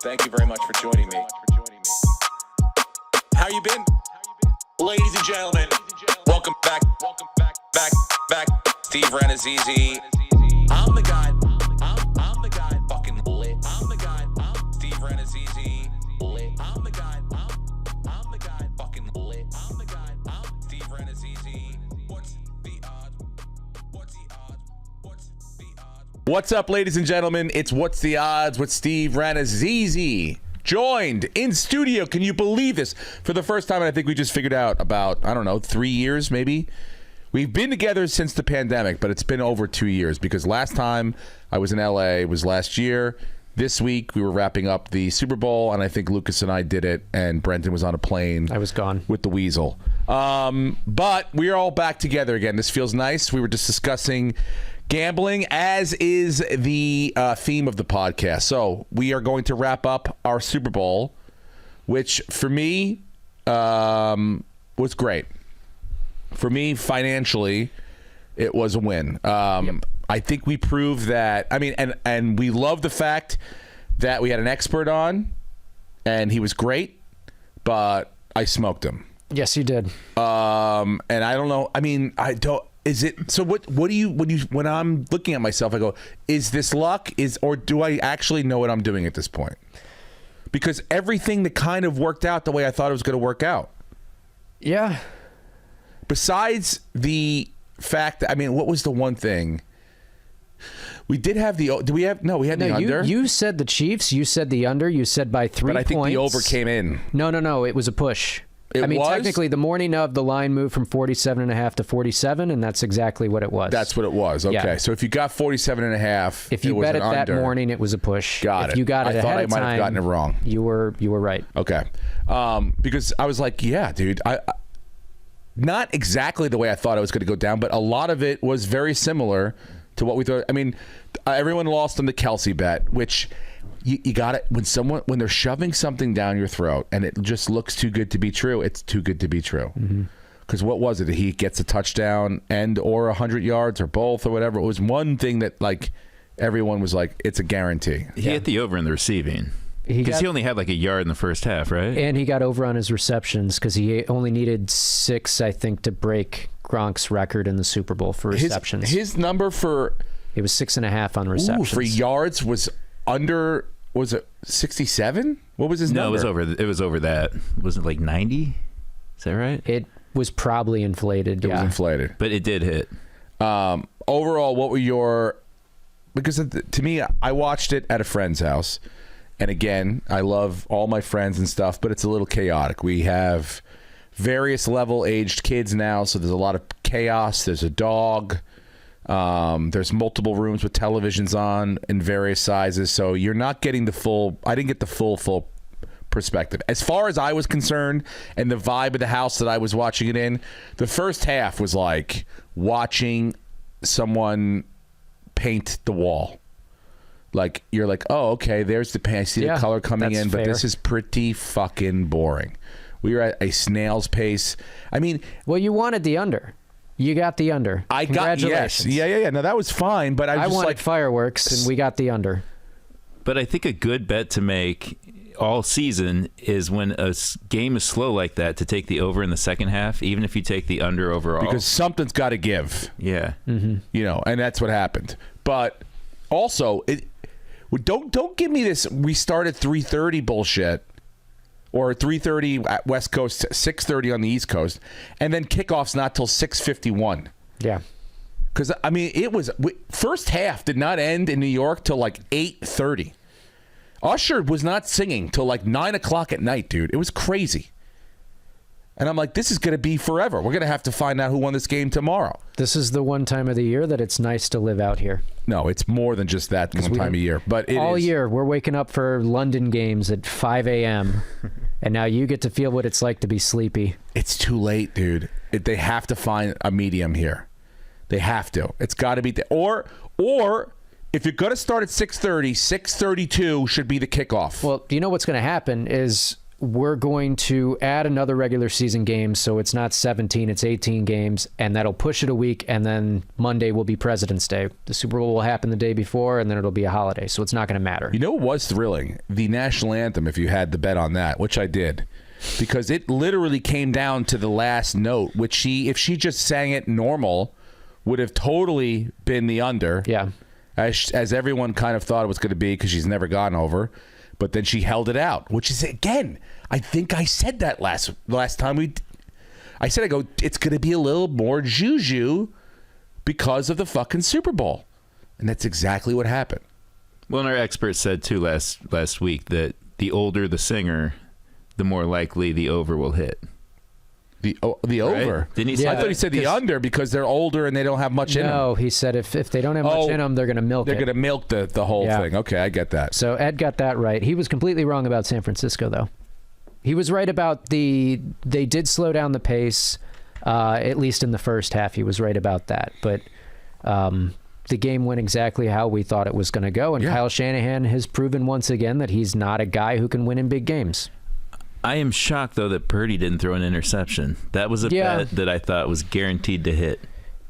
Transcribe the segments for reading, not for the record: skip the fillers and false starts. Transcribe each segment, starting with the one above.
Thank you very much for joining me. How you been? Ladies and gentlemen, welcome back. Steve Ranazizi. I'm the guy. I'm the guy. Fucking lit. I'm the guy. Steve Ranazizi. Lit. I'm the guy. I'm the guy. Fucking lit. I'm the guy. Steve Ranazizi. What's the odds? What's the odds? What's the odds? What's up, ladies and gentlemen? It's What's the Odds with Steve Ranazizi. Joined in studio. Can you believe this? For the first time, and I think we just figured out about, 3 years maybe. We've been together since the pandemic, but it's been over 2 years because last time I was in LA was last year. This week we were wrapping up the Super Bowl, and I think Lucas and I did it, and Brenton was on a plane. I was gone. With the weasel. But we're all back together again. This feels nice. We were just discussing gambling, as is the theme of the podcast. So we are going to wrap up our Super Bowl, which for me was great. For me, financially, it was a win. Yep. I think we proved that. I mean, and we love the fact that we had an expert on, and he was great, but I smoked him. Yes, you did. And I don't know. I mean, I don't. Is it so? What do you when I'm looking at myself? I go, is this luck? Or do I actually know what I'm doing at this point? Because everything that kind of worked out the way I thought it was going to work out. Yeah. Besides the fact that, I mean, what was the one thing? We did have the, do we have, no, we had the under. You said the Chiefs, you said the under, you said by 3 points. But I think the over came in. No, it was a push. It was? Technically, the morning of, the line moved from 47.5 to 47, and that's exactly what it was. That's what it was. Okay, yeah. So if you got 47.5, if you bet it that morning, it was a push. Got it. If you got it ahead of time, I thought I might have gotten it wrong. You were right. Okay, because I was like, yeah, dude, I not exactly the way I thought it was going to go down, but a lot of it was very similar to what we thought. I mean, everyone lost on the Kelsey bet, which you got it when they're shoving something down your throat and it just looks too good to be true. It's too good to be true. Because what was it? He gets a touchdown or 100 yards or both or whatever. It was one thing that like everyone was like, it's a guarantee. He hit the over in the receiving. Because he only had like a yard in the first half, right? And he got over on his receptions because he only needed 6, I think, to break Gronk's record in the Super Bowl for receptions. His number for... It was 6.5 on receptions. For yards was under... Was it 67? What was his number? No, it was over that. Was it like 90? Is that right? It was probably inflated. It was inflated. But it did hit. Overall, what were your... Because to me, I watched it at a friend's house. And again, I love all my friends and stuff, but it's a little chaotic. We have various level-aged kids now, so there's a lot of chaos. There's a dog. There's multiple rooms with televisions on in various sizes, so you're not getting the full... I didn't get the full perspective. As far as I was concerned, and the vibe of the house that I was watching it in, the first half was like watching someone paint the wall. Like, you're like, oh, okay, there's the paint. I see the color coming in, but this is pretty fucking boring. We were at a snail's pace. I mean... Well, you wanted the under. You got the under. Congratulations. Yeah. No, that was fine, but I wanted fireworks, and we got the under. But I think a good bet to make all season is when a game is slow like that to take the over in the second half, even if you take the under overall. Because something's got to give. Yeah. Mm-hmm. You know, and that's what happened. But also... Don't give me this we start at 3:30 bullshit or 3:30 at West Coast, 6:30 on the East Coast, and then kickoff's not till 6:51. Yeah. Because, I mean, it was... First half did not end in New York till like 8:30. Usher was not singing till like 9 o'clock at night, dude. It was crazy. And I'm like, this is going to be forever. We're going to have to find out who won this game tomorrow. This is the one time of the year that it's nice to live out here. No, it's more than just that one time of year. But all year, we're waking up for London games at 5 a.m., and now you get to feel what it's like to be sleepy. It's too late, dude. They have to find a medium here. They have to. It's got to be... Or if you're going to start at 6:30, 6:32 should be the kickoff. Well, you know what's going to happen is... we're going to add another regular season game, so it's not 17, it's 18 games, and that'll push it a week, and then Monday will be President's Day. The Super Bowl will happen the day before, and then it'll be a holiday, so it's not going to matter. You know what was thrilling? The national anthem, if you had the bet on that, which I did, because it literally came down to the last note, which if she just sang it normal, would have totally been the under. Yeah. As everyone kind of thought it was going to be, because she's never gone over. But then she held it out, which is, again, I think I said that last time I go, it's going to be a little more juju because of the fucking Super Bowl. And that's exactly what happened. Well, and our expert said, too, last week that the older the singer, the more likely the over will hit. The over. Didn't he say I that? thought he said the under because they're older and they don't have much in them. No, he said if they don't have much in them, they're going to milk it. They're going to milk the whole thing. Okay, I get that. So Ed got that right. He was completely wrong about San Francisco, though. He was right about they did slow down the pace, at least in the first half. He was right about that. But the game went exactly how we thought it was going to go. And Kyle Shanahan has proven once again that he's not a guy who can win in big games. I am shocked, though, that Purdy didn't throw an interception. That was a bet that I thought was guaranteed to hit.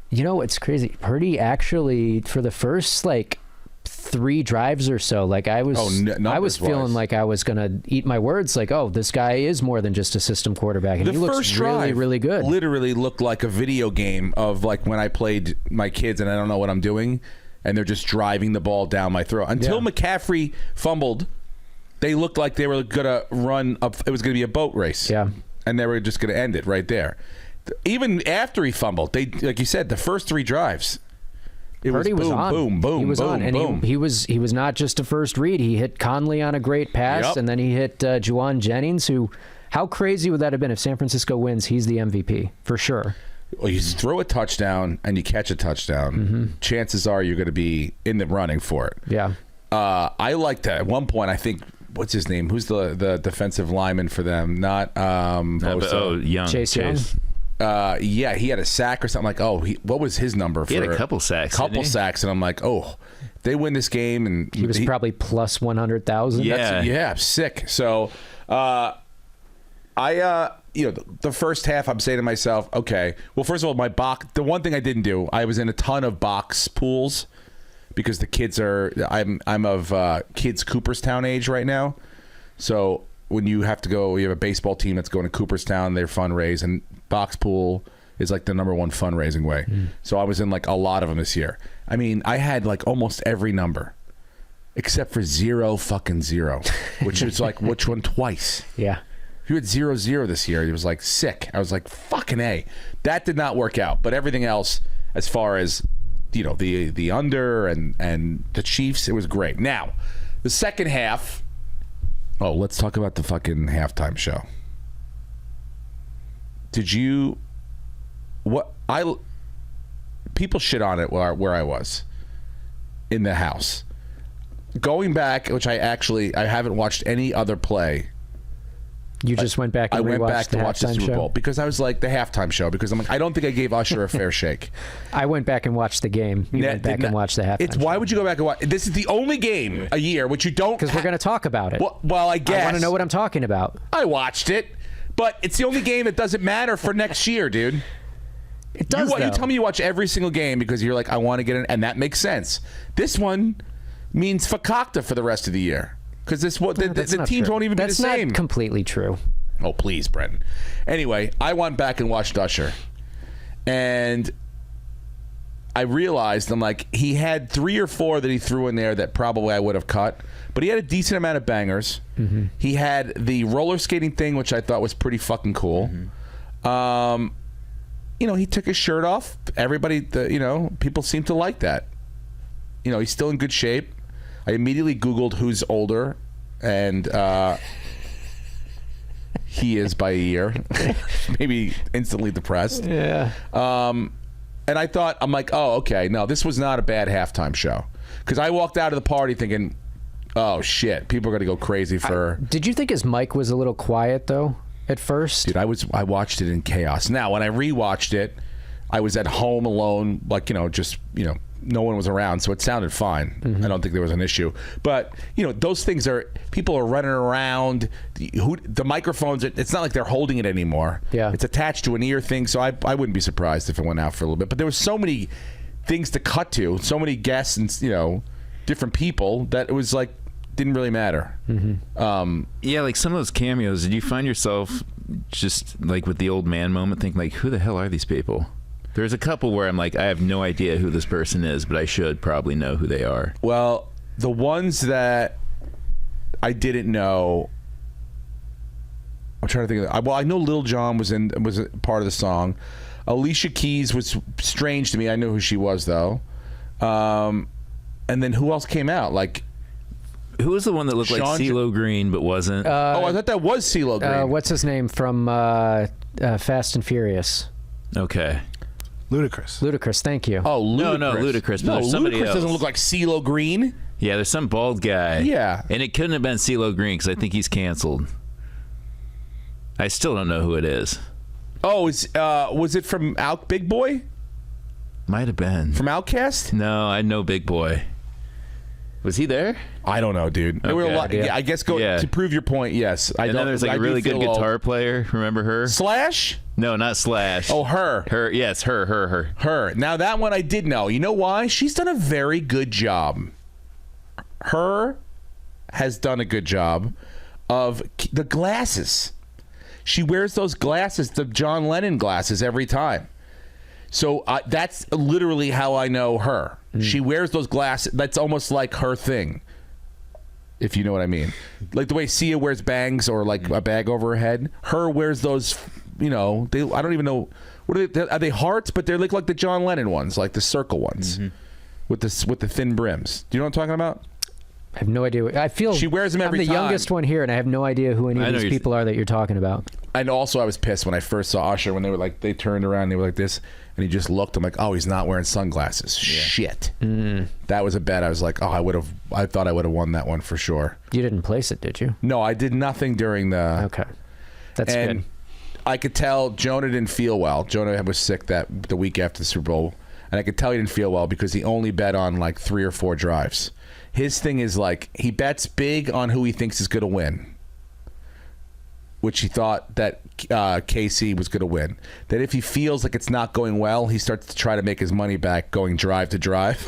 You know, it's crazy. Purdy actually, for the first, 3 drives or so, I was feeling like I was going to eat my words. This guy is more than just a system quarterback. And he looks really, really good. Literally looked like a video game of, when I played my kids and I don't know what I'm doing, and they're just driving the ball down my throat. Until McCaffrey fumbled, they looked like they were going to run up. It was going to be a boat race. Yeah. And they were just going to end it right there. Even after he fumbled, they, like you said, the first 3 drives, Purdy was on. Boom, boom, he was boom, on, and boom. He was not just a first read. He hit Conley on a great pass, and then he hit Juwan Jennings, who, how crazy would that have been if San Francisco wins? He's the MVP, for sure. Well, you throw a touchdown and you catch a touchdown, chances are you're going to be in the running for it. Yeah. I liked that. At one point, I think, what's his name? Who's the defensive lineman for them? Not Young. Chase Young. Yeah, he had a sack or something. What was his number? He had a couple sacks. And I'm like, they win this game, and he was probably plus 100,000. Yeah, sick. So, the first half, I'm saying to myself, okay. Well, first of all, the one thing I didn't do, I was in a ton of box pools because the kids I'm of kids Cooperstown age right now, so. When you have to go, you have a baseball team that's going to Cooperstown, they fundraise, and box pool is the number one fundraising way. So I was in a lot of them this year. I mean, I had almost every number except for 0 fucking 0, which is which one twice? Yeah. If you had 0-0 this year, it was sick. I was fucking A. That did not work out, but everything else, as far as the under and the Chiefs, it was great. Now, the second half. Oh, let's talk about the fucking halftime show. People shit on it where I was in the house. Going back, which I haven't watched any other play. You just went back and I went back to watch the Super Bowl because I was the halftime show because I'm I don't think I gave Usher a fair shake. I went back and watched the game. You went back and watched the halftime show. Why would you go back and watch? This is the only game a year which you don't. Because we're going to talk about it. Well, I guess. I want to know what I'm talking about. I watched it, but it's the only game that doesn't matter for next year, dude. It does, You tell me you watch every single game because you're I want to get in, and that makes sense. This one means fakakta for the rest of the year. Because the teams won't even be the same. That's not completely true. Oh, please, Brenton. Anyway, I went back and watched Usher. And I realized, he had 3 or 4 that he threw in there that probably I would have cut. But he had a decent amount of bangers. Mm-hmm. He had the roller skating thing, which I thought was pretty fucking cool. Mm-hmm. He took his shirt off. Everybody, people seem to like that. He's still in good shape. I immediately Googled who's older, and he is by a year. Maybe instantly depressed. Yeah. And I thought, I'm oh, okay. No, this was not a bad halftime show. Because I walked out of the party thinking, oh, shit, people are going to go crazy for... Did you think his mic was a little quiet, though, at first? Dude, I watched it in chaos. Now, when I rewatched it, I was at home alone, no one was around, so it sounded fine. I don't think there was an issue. But, those things people are running around. The microphones, it's not like they're holding it anymore. Yeah. It's attached to an ear thing, so I wouldn't be surprised if it went out for a little bit. But there was so many things to cut to, so many guests and, different people that it was like, didn't really matter. Yeah, like some of those cameos, did you find yourself just like with the old man moment thinking like, who the hell are these people? There's a couple where I'm like, I have no idea who this person is, but I should probably know who they are. Well, the ones that I didn't know, I'm trying to think of. Well, I know Lil Jon was a part of the song. Alicia Keys was strange to me. I knew who she was though. And then who else came out? Like, who was the one that looked like Sean CeeLo Green but wasn't? I thought that was CeeLo Green. What's his name from Fast and Furious? Okay. Ludacris, thank you. Oh, Ludacris. No, Ludacris. But No, there's somebody Ludacris else. doesn't look like CeeLo Green. Yeah, there's some bald guy. Yeah. And it couldn't have been CeeLo Green because I think he's canceled. I still don't know who it is. Oh, was it from Big Boy? Might have been. From Outkast? No, I know Big Boy. Was he there? I don't know, dude. There were a Okay. lot. Yeah, I guess Yeah. to prove your point. Yes, And then there's like I a do really good feel guitar player. Remember her? Slash. No, not Slash. Oh, her. Her. Yes, her. Her. Now that one I did know. You know why? She's done a very good job. Her has done a good job of the glasses. She wears those glasses, the John Lennon glasses, every time. So that's literally how I know her. She wears those glasses. That's almost like her thing, if you know what I mean. Like the way Sia wears bangs or like a bag over her head. Her wears those, I don't even know. What are they hearts? But they look like the John Lennon ones, like the circle ones with the thin brims. Do you know what I'm talking about? I have no idea. I feel she wears them every I'm the time. youngest one here, and I have no idea who any of these people are that you're talking about. And also, I was pissed when I first saw Usher when they turned around and they were like this, and he just looked. I'm like, oh, he's not wearing sunglasses. Yeah. Shit. That was a bet. I was like, oh, I thought I would have won that one for sure. You didn't place it, did you? No, I did nothing during the. Okay, that's good. I could tell Jonah didn't feel well. Jonah was sick the week after the Super Bowl, and I could tell he didn't feel well because he only bet on like 3 or 4 drives. His thing is like he bets big on who he thinks is going to win, which he thought that KC was going to win. That if he feels like it's not going well, he starts to try to make his money back going drive to drive.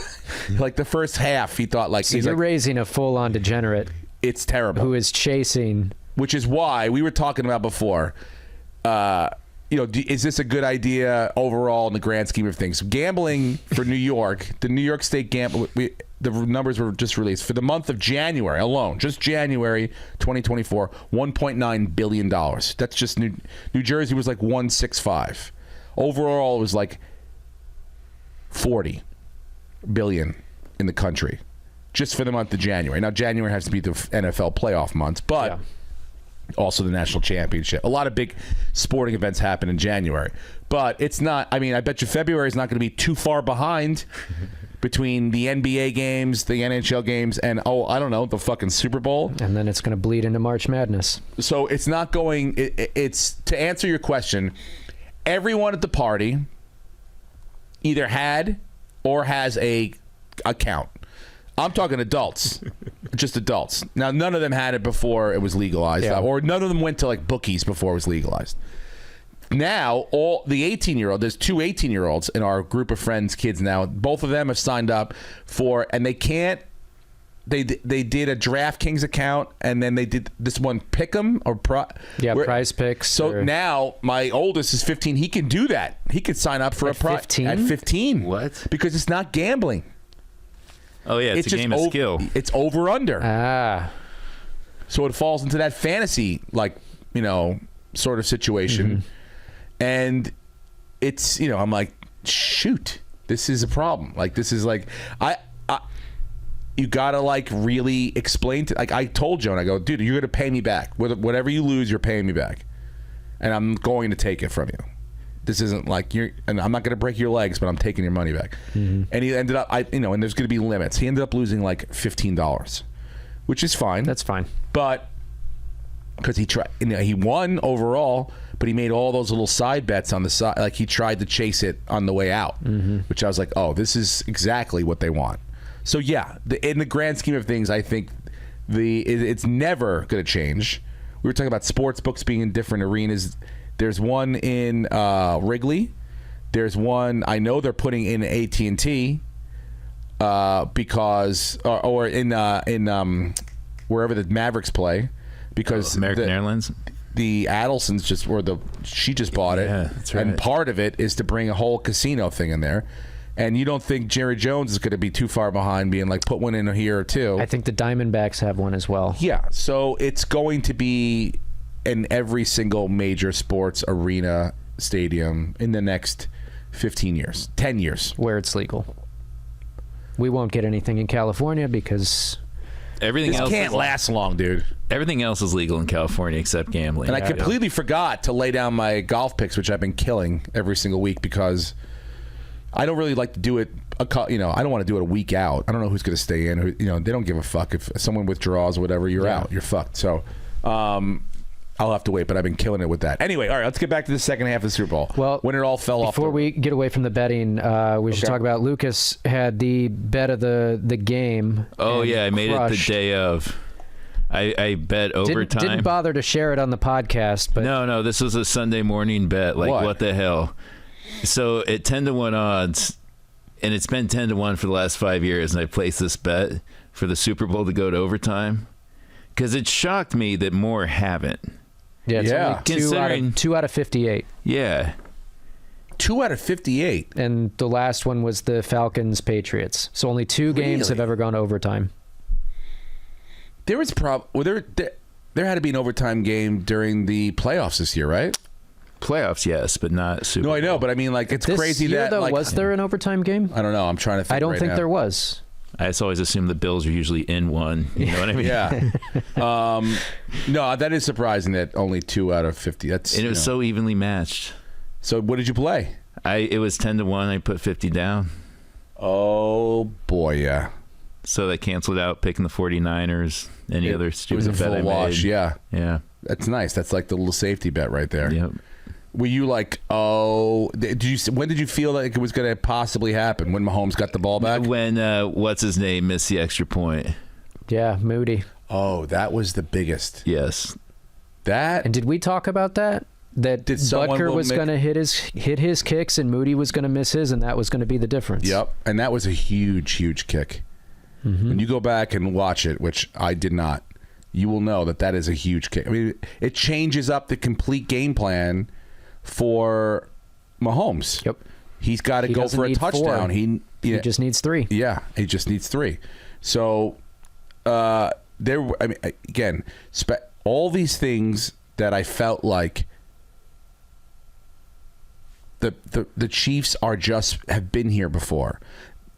Like the first half, he thought like so you're raising a full-on degenerate. It's terrible. Who is chasing? Which is why we were talking about before. Is this a good idea overall in the grand scheme of things? Gambling for New York, the New York State the numbers were just released for the month of January alone, just January 2024, $1.9 billion. That's just New Jersey was like 165. Overall, it was like 40 billion in the country just for the month of January. Now, January has to be the NFL playoff months, but also the national championship. A lot of big sporting events happen in January, but it's not. I mean, I bet you February is not going to be too far behind between the NBA games, the NHL games, and I don't know, the fucking Super Bowl. And then it's going to bleed into March Madness. So it's not going. It's to answer your question. Everyone at the party either had or has a account. I'm talking adults, just adults. Now, none of them had it before it was legalized, or none of them went to like bookies before it was legalized. Now, all the 18-year-old, there's 2 18-year-olds in our group of friends, kids now. Both of them have signed up for, and they can't. They did a DraftKings account, and then they did this one Pick'em or Prize Picks. So now my oldest is 15. He can do that. He could sign up for a prize at 15. What? Because it's not gambling. Oh yeah, it's a game of skill. It's over under. So it falls into that fantasy sort of situation. And it's, I'm like, shoot, this is a problem. Like, this is like, you gotta like really explain to, like, I told Joan, I go, dude, you're gonna pay me back. Whatever you lose, you're paying me back, and I'm going to take it from you. This isn't like and I'm not gonna break your legs, but I'm taking your money back. And he ended up, and there's gonna be limits. He ended up losing like $15, which is fine. That's fine. But because he tried. He won overall, but he made all those little side bets on the side. Like he tried to chase it on the way out, which I was like, oh, this is exactly what they want. So yeah, in the grand scheme of things, I think it's never going to change. We were talking about sports books being in different arenas. There's one in Wrigley. There's one I know they're putting in AT&T because or in wherever the Mavericks play because American Airlines. The Adelsons she just bought it. Yeah, that's right. And part of it is to bring a whole casino thing in there. And you don't think Jerry Jones is going to be too far behind being like, put one in here or two. I think the Diamondbacks have one as well. Yeah, so it's going to be in every single major sports arena stadium in the next 15 years, 10 years. Where it's legal. We won't get anything in California because Everything else can't last long, dude. Everything else is legal in California except gambling. And I completely forgot to lay down my golf picks, which I've been killing every single week because I don't really like to do it. I don't want to do it a week out. I don't know who's going to stay in. They don't give a fuck if someone withdraws or whatever. You're out. You're fucked. So, I'll have to wait. But I've been killing it with that. Anyway, all right. Let's get back to the second half of the Super Bowl. Well, when it all fell off. Before we get away from the betting, we should talk about Lucas had the bet of the game. Oh yeah, I made it the day of. I bet overtime. Didn't bother to share it on the podcast, but no, this was a Sunday morning bet. Like what the hell? So at 10-1 odds, and it's been 10-1 for the last 5 years, and I placed this bet for the Super Bowl to go to overtime because it shocked me that more haven't. Yeah, it's only 2 out of 58. Yeah. 2 out of 58. And the last one was the Falcons-Patriots. So only 2 games have ever gone to overtime. There was there had to be an overtime game during the playoffs this year, right? Playoffs, yes, but not Super Bowl. No, I know, but I mean, like, it's this crazy year, that. Though, like, was there an overtime game? I don't know. I'm trying to think. I don't right think now. there was. I just always assume the Bills are usually in one. You know what I mean? Yeah. No, that is surprising that only 2 out of 50. That's and it was so evenly matched. So what did you play? It was 10-1. I put 50 down. Oh boy, yeah. So they canceled out picking the 49ers. Any other stupid bet I made. It was a full wash. Yeah. Yeah. That's nice. That's like the little safety bet right there. Yep. Were you like, when did you feel like it was going to possibly happen? When Mahomes got the ball back? When, what's his name, missed the extra point. Yeah, Moody. Oh, that was the biggest. Yes. And did we talk about that? That Butker was going to hit his kicks and Moody was going to miss his, and that was going to be the difference. Yep. And that was a huge, huge kick. Mm-hmm. When you go back and watch it, which I did not, you will know that is a huge kick. I mean, it changes up the complete game plan for Mahomes. Yep. He's got to go for a touchdown. 4. He just needs 3. Yeah, he just needs 3. So again, all these things that I felt like the Chiefs have been here before.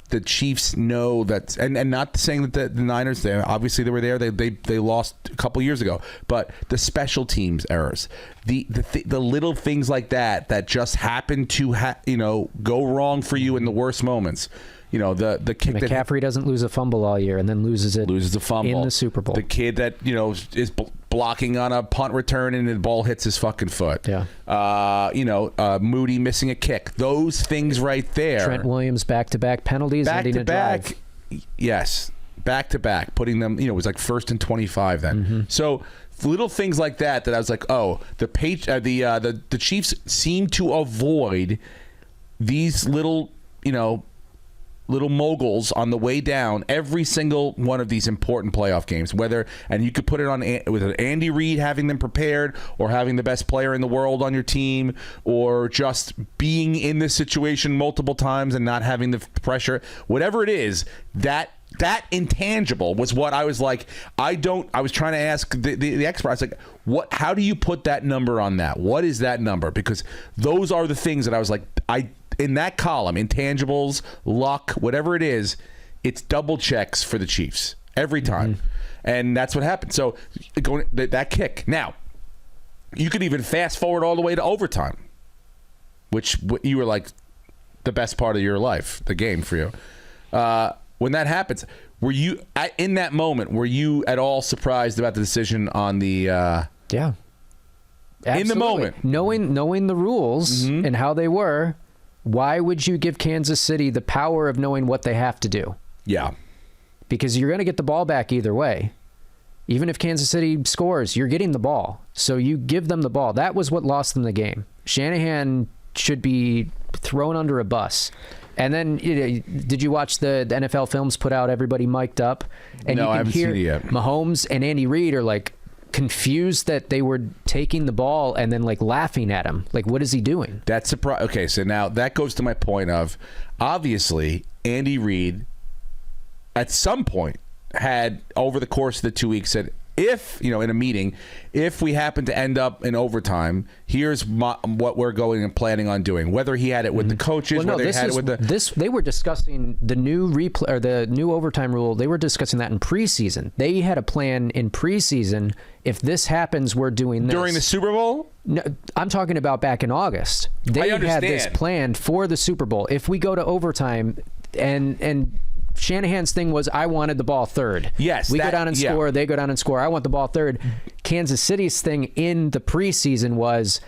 The Chiefs know that, and not saying that the Niners, they were there. They lost a couple years ago, but the special teams errors, the little things like that just happen to go wrong for you in the worst moments. The kick McCaffrey doesn't lose a fumble all year and then loses a fumble in the Super Bowl. The kid that is blocking on a punt return and the ball hits his fucking foot. Yeah. Moody missing a kick. Those things right there. Trent Williams back-to-back penalties ending a drive. Yes, back-to-back, putting them. It was like 1st and 25 then. Mm-hmm. So little things like that I was like, oh, the Chiefs seem to avoid these little moguls on the way down every single one of these important playoff games. And you could put it on with an Andy Reid having them prepared, or having the best player in the world on your team, or just being in this situation multiple times and not having the pressure. Whatever it is, that intangible was what I was like. I was trying to ask the expert. I was like, how do you put that number on that? What is that number? Because those are the things that I was like, in that column, intangibles, luck, whatever it is, it's double checks for the Chiefs every time. Mm-hmm. And that's what happened. So that kick. Now, you could even fast forward all the way to overtime, which you were like the best part of your life, the game for you. When that happens, in that moment, were you at all surprised about the decision on the Yeah. In the Absolutely. moment. Knowing the rules and how they were, why would you give Kansas City the power of knowing what they have to do? Yeah. Because you're going to get the ball back either way. Even if Kansas City scores, you're getting the ball. So you give them the ball. That was what lost them the game. Shanahan should be thrown under a bus. And then, did you watch the NFL Films put out everybody mic'd up? And No, you I can haven't hear seen it yet. Mahomes and Andy Reid are like confused that they were taking the ball and then like laughing at him. Like, what is he doing? That's okay, so now that goes to my point of, obviously, Andy Reid at some point had, over the course of the 2 weeks, said, if, in a meeting, if we happen to end up in overtime, here's what we're going and planning on doing. Whether he had it with the coaches, whether he had it with the... They were discussing the new replay or the new overtime rule. They were discussing that in preseason. They had a plan in preseason. If this happens, we're doing this. During the Super Bowl? No, I'm talking about back in August. They had this planned for the Super Bowl. If we go to overtime and Shanahan's thing was, I wanted the ball third. Yes. We go down and score. They go down and score. I want the ball third. Kansas City's thing in the preseason was,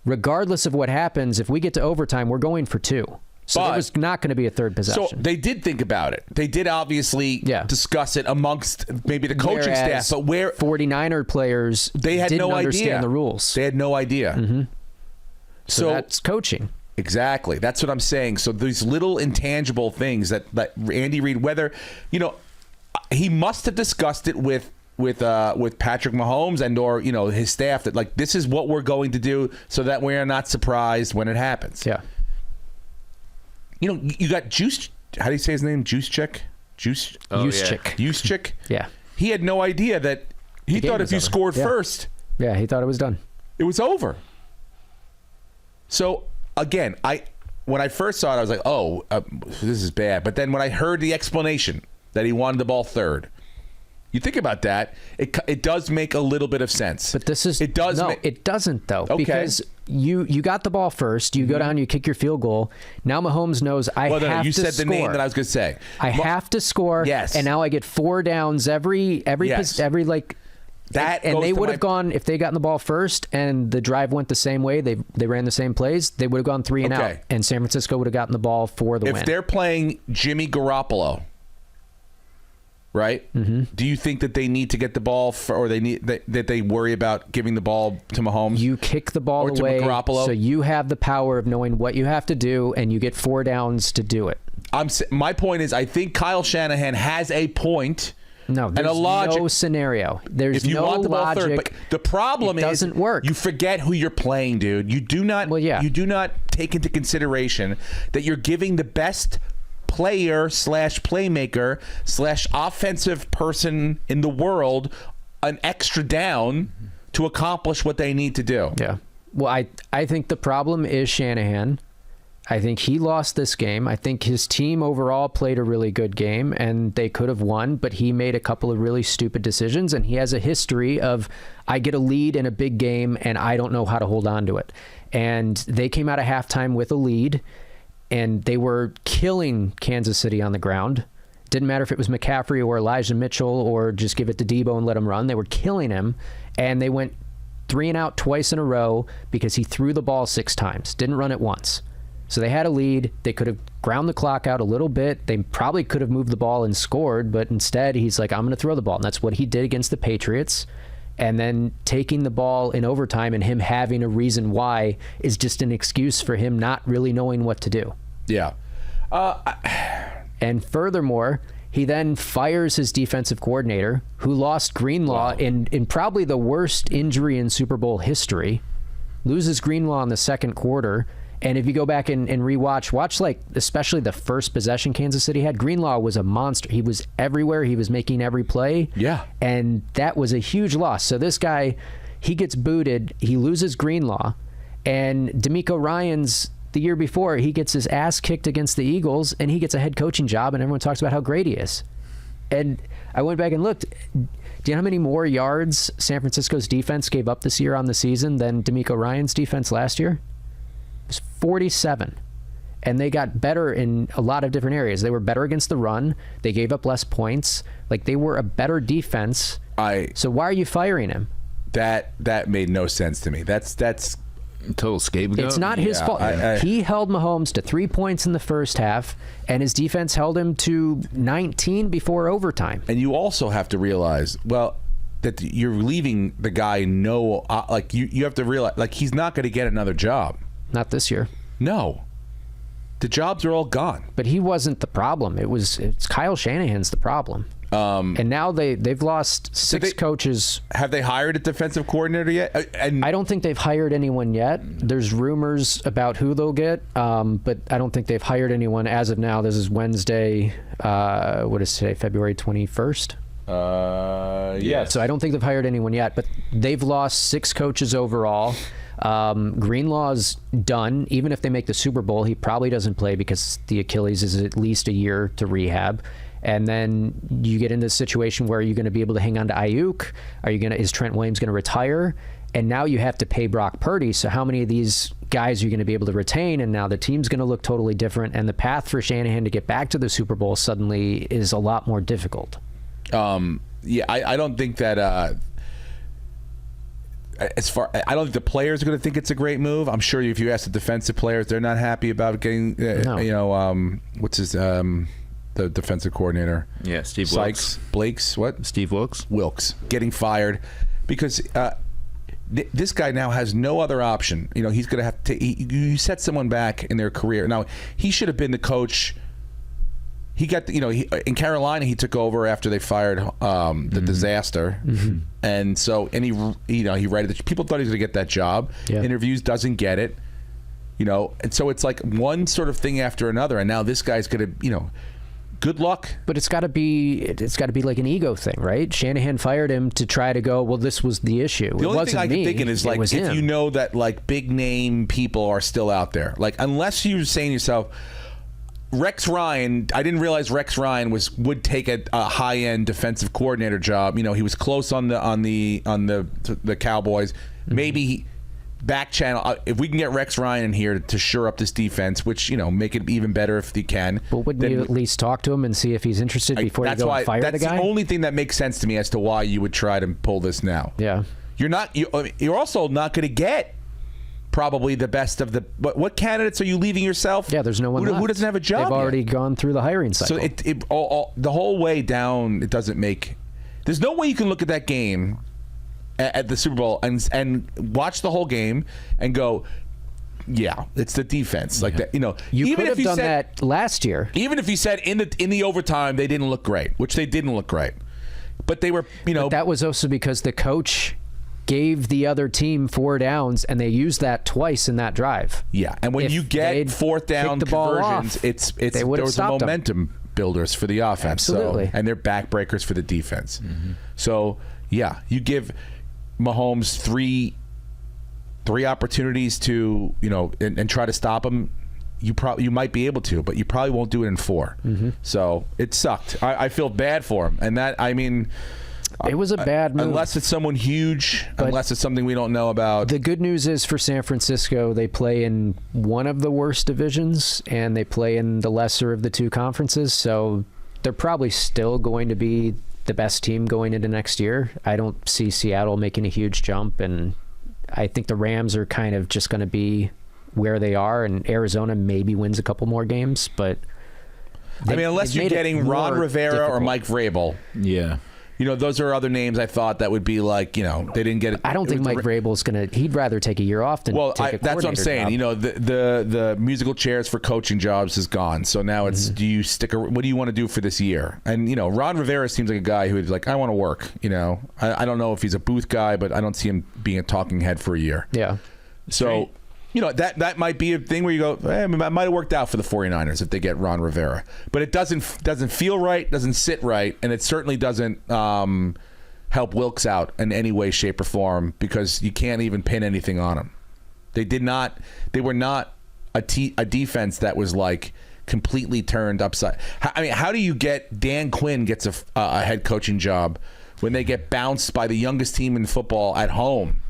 regardless of what happens, if we get to overtime, we're going for two. So there was not going to be a third possession. So they did think about it. They did obviously discuss it amongst maybe the coaching staff. But where 49er players didn't understand the rules. They had no idea. So that's coaching. Exactly. That's what I'm saying. So these little intangible things that Andy Reid, whether, he must have discussed it with Patrick Mahomes and or, his staff, that like, this is what we're going to do so that we're not surprised when it happens. Yeah. You got Juice. How do you say his name? Juszczyk? Juszczyk. Yeah. He had no idea that he thought if you scored first. Yeah, he thought it was done. It was over. So again, when I first saw it, I was like, oh, this is bad. But then when I heard the explanation that he wanted the ball third, you think about that, it does make a little bit of sense. But this is... It does. No, it doesn't, though. Okay. Because you got the ball first. You go down, you kick your field goal. Now Mahomes knows I have to score. You said the name that I was going to say. I have to score. Yes. And now I get 4 downs every like... That and they would have gone, if they gotten the ball first and the drive went the same way, they ran the same plays, they would have gone 3 and out, and San Francisco would have gotten the ball for the win. If they're playing Jimmy Garoppolo, right? Do you think that they need to get the ball or they need that they worry about giving the ball to Mahomes? You kick the ball away, so you have the power of knowing what you have to do, and you get 4 downs to do it. My point is, I think Kyle Shanahan has a point. No, there's no scenario. There's if you no want the ball logic. third, but the problem is, doesn't work. You forget who you're playing, dude. You do not. You do not take into consideration that you're giving the best player / playmaker / offensive person in the world an extra down to accomplish what they need to do. Yeah. Well, I think the problem is Shanahan. I think he lost this game. I think his team overall played a really good game, and they could have won, but he made a couple of really stupid decisions, and he has a history of, I get a lead in a big game, and I don't know how to hold on to it. And they came out of halftime with a lead, and they were killing Kansas City on the ground. Didn't matter if it was McCaffrey or Elijah Mitchell or just give it to Debo and let him run. They were killing him, and they went 3 and out twice in a row because he threw the ball 6 times, didn't run it once. So they had a lead. They could have ground the clock out a little bit. They probably could have moved the ball and scored, but instead he's like, I'm going to throw the ball. And that's what he did against the Patriots. And then taking the ball in overtime and him having a reason why is just an excuse for him not really knowing what to do. Yeah. And furthermore, he then fires his defensive coordinator, who lost Greenlaw in probably the worst injury in Super Bowl history, loses Greenlaw in the second quarter. And if you go back and watch like especially the first possession Kansas City had, Greenlaw was a monster. He was everywhere. He was making every play. Yeah. And that was a huge loss. So this guy, he gets booted. He loses Greenlaw. And D'Amico Ryans, the year before, he gets his ass kicked against the Eagles, and he gets a head coaching job, and everyone talks about how great he is. And I went back and looked. Do you know how many more yards San Francisco's defense gave up this year on the season than D'Amico Ryans' defense last year? It was 47. And they got better in a lot of different areas. They were better against the run. They gave up less points. Like, they were a better defense. So why are you firing him? that made no sense to me. That's Total scapegoat. It's not his fault. He held Mahomes to 3 points in the first half, and his defense held him to 19 before overtime. And you also have to realize, that you're leaving the guy you have to realize, like, he's not going to get another job. Not this year. No. The jobs are all gone. But he wasn't the problem. It's Kyle Shanahan's the problem. And now they've lost six coaches. Have they hired a defensive coordinator yet? I don't think they've hired anyone yet. There's rumors about who they'll get, but I don't think they've hired anyone as of now. This is Wednesday. What is today? February 21st? Yes. So I don't think they've hired anyone yet, but they've lost 6 coaches overall. Greenlaw's done. Even if they make the Super Bowl, he probably doesn't play because the Achilles is at least a year to rehab. And then you get into a situation where you're going to be able to hang on to Ayuk. Is Trent Williams going to retire? And now you have to pay Brock Purdy. So how many of these guys are you going to be able to retain? And now the team's going to look totally different. And the path for Shanahan to get back to the Super Bowl suddenly is a lot more difficult. I don't think that I don't think the players are going to think it's a great move. I'm sure if you ask the defensive players, they're not happy about getting what's his the defensive coordinator. Yeah, Steve Sykes. Blake's what? Steve Wilks getting fired because this guy now has no other option. He's going to have to. You set someone back in their career. Now he should have been the coach. He got in Carolina. He took over after they fired the disaster, and he read it. People thought he was going to get that job. Yeah. Interviews, doesn't get it. And so it's like one sort of thing after another. And now this guy's going to good luck. But it's got to be like an ego thing, right? Shanahan fired him to try to go, well, this was the issue. The only thing I can think is, like, if you know that, like, big name people are still out there, like, unless you're saying to yourself, Rex Ryan, I didn't realize Rex Ryan would take a high-end defensive coordinator job. He was close on the Cowboys. Maybe back channel, if we can get Rex Ryan in here to shore up this defense, which, make it even better if he can. But wouldn't you at least talk to him and see if he's interested before you go and fire the guy? That's the only thing that makes sense to me as to why you would try to pull this now. Yeah. You're also not going to get probably the best of the. What candidates are you leaving yourself? Yeah, there's no one left. Who doesn't have a job? They've already gone through the hiring cycle. So the whole way down, it doesn't make. There's no way you can look at that game at the Super Bowl and watch the whole game and go, yeah, it's the defense. Like that, You even could if have done that last year. Even if you said in the overtime they didn't look great, which they didn't look great, but they were, But that was also because the coach gave the other team 4 downs, and they used that twice in that drive. Yeah, and when you get fourth down conversions, there was a momentum builders for the offense. Absolutely. And they're backbreakers for the defense. So, yeah, you give Mahomes three opportunities to, and try to stop him. You might be able to, but you probably won't do it in 4. So it sucked. I feel bad for him, and that, I mean, it was a bad move. Unless it's someone huge, unless it's something we don't know about. The good news is for San Francisco, they play in one of the worst divisions, and they play in the lesser of the 2 conferences, so they're probably still going to be the best team going into next year. I don't see Seattle making a huge jump, and I think the Rams are kind of just going to be where they are, and Arizona maybe wins a couple more games, but unless you're getting Ron Rivera difficult. Or Mike Vrabel. Yeah. Those are other names I thought that would be like, they didn't get it. I don't think Mike Vrabel's he'd rather take a year off than take a that's what I'm saying. job. The musical chairs for coaching jobs is gone. So now it's, do you what do you want to do for this year? And, Ron Rivera seems like a guy who's like, I want to work, I don't know if he's a booth guy, but I don't see him being a talking head for a year. Yeah. So, that might be a thing where you go, it might have worked out for the 49ers if they get Ron Rivera. But it doesn't feel right, doesn't sit right, and it certainly doesn't help Wilks out in any way, shape, or form, because you can't even pin anything on him. They were not a defense that was like completely turned upside. How do you get Dan Quinn gets a head coaching job when they get bounced by the youngest team in football at home?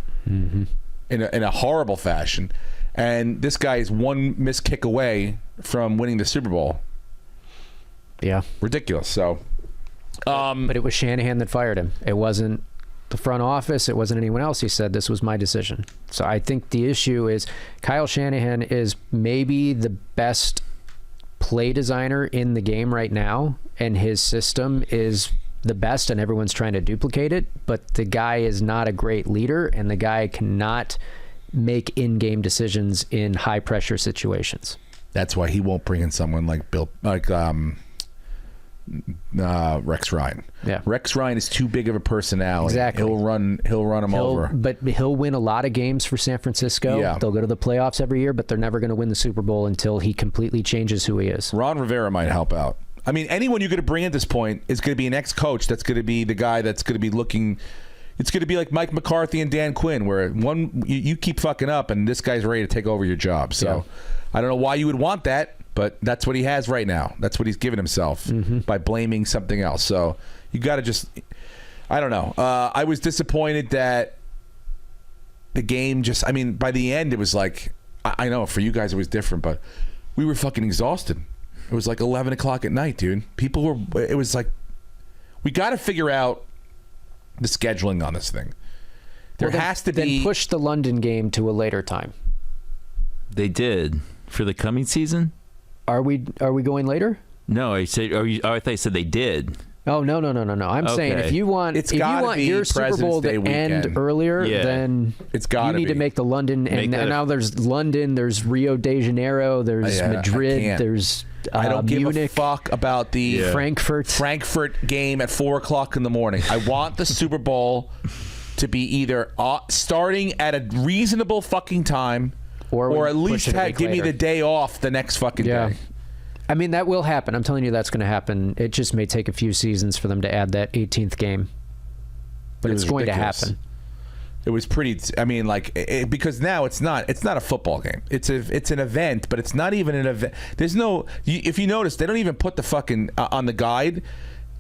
In a horrible fashion, and this guy is one missed kick away from winning the Super Bowl. Yeah, ridiculous. So, but it was Shanahan that fired him. It wasn't the front office. It wasn't anyone else. He said, this was my decision. So I think the issue is Kyle Shanahan is maybe the best play designer in the game right now, and his system is the best, and everyone's trying to duplicate it, but the guy is not a great leader, and the guy cannot make in-game decisions in high-pressure situations. That's why he won't bring in someone like Rex Ryan. Yeah. Rex Ryan is too big of a personality. Exactly. He'll run him over. But he'll win a lot of games for San Francisco. Yeah. They'll go to the playoffs every year, but they're never going to win the Super Bowl until he completely changes who he is. Ron Rivera might help out. I mean, anyone you're going to bring at this point is going to be an ex-coach that's going to be the guy that's going to be looking. It's going to be like Mike McCarthy and Dan Quinn, where you keep fucking up and this guy's ready to take over your job. So Yeah. I don't know why you would want that, but that's what he has right now. That's what he's given himself by blaming something else. So you got to just, I don't know. I was disappointed that the game just, I mean, by the end it was like, I know for you guys it was different, but we were fucking exhausted. It was like 11 o'clock at night, dude. It was like, we got to figure out the scheduling on this thing. There has to be. Then push the London game to a later time. They did for the coming season. Are we going later? No, I said. I thought you said they did. Oh no! I'm saying Okay. if you want be your Super Bowl President's Day to end weekend. earlier, Yeah. then It's gotta you need be. to make the London. Make And that now there's London, there's Rio de Janeiro, there's Yeah, I Madrid, can't. there's I don't give Munich, a fuck about the Yeah. Frankfurt. game at 4 o'clock in the morning. I want the Super Bowl to be either starting at a reasonable fucking time, Or at push least it a week give me later. the day off the next fucking Yeah. day. I mean, that will happen. I'm telling you that's going to happen. It just may take a few seasons for them to add that 18th game. But It it's was going ridiculous. to happen. It was pretty. I mean, like because now it's not a football game. It's an event, but it's not even an event. There's no. If you notice, they don't even put the fucking on the guide.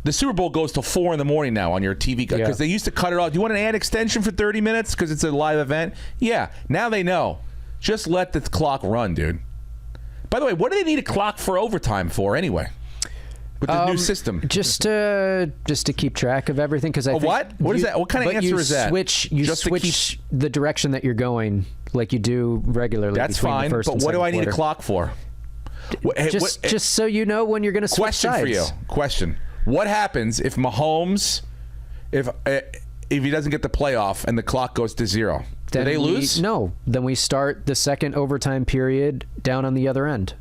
The Super Bowl goes till 4 in the morning now on your TV because Yeah. they used to cut it off. Do you want an ad extension for 30 minutes because it's a live event? Yeah. Now they know. Just let the clock run, dude. By the way, what do they need a clock for overtime for anyway? With the new system. Just to keep track of everything, because I think what? What is that? What kind of but answer you is that? You Just to switch the direction that you're going, like you do regularly. That's between fine. The first But and what do second I need quarter. a clock for? Just so you know when you're going to switch Question sides. for you. Question. What happens if Mahomes, if he doesn't get the playoff and the clock goes to 0? Do they lose? No. Then we start the second overtime period down on the other end.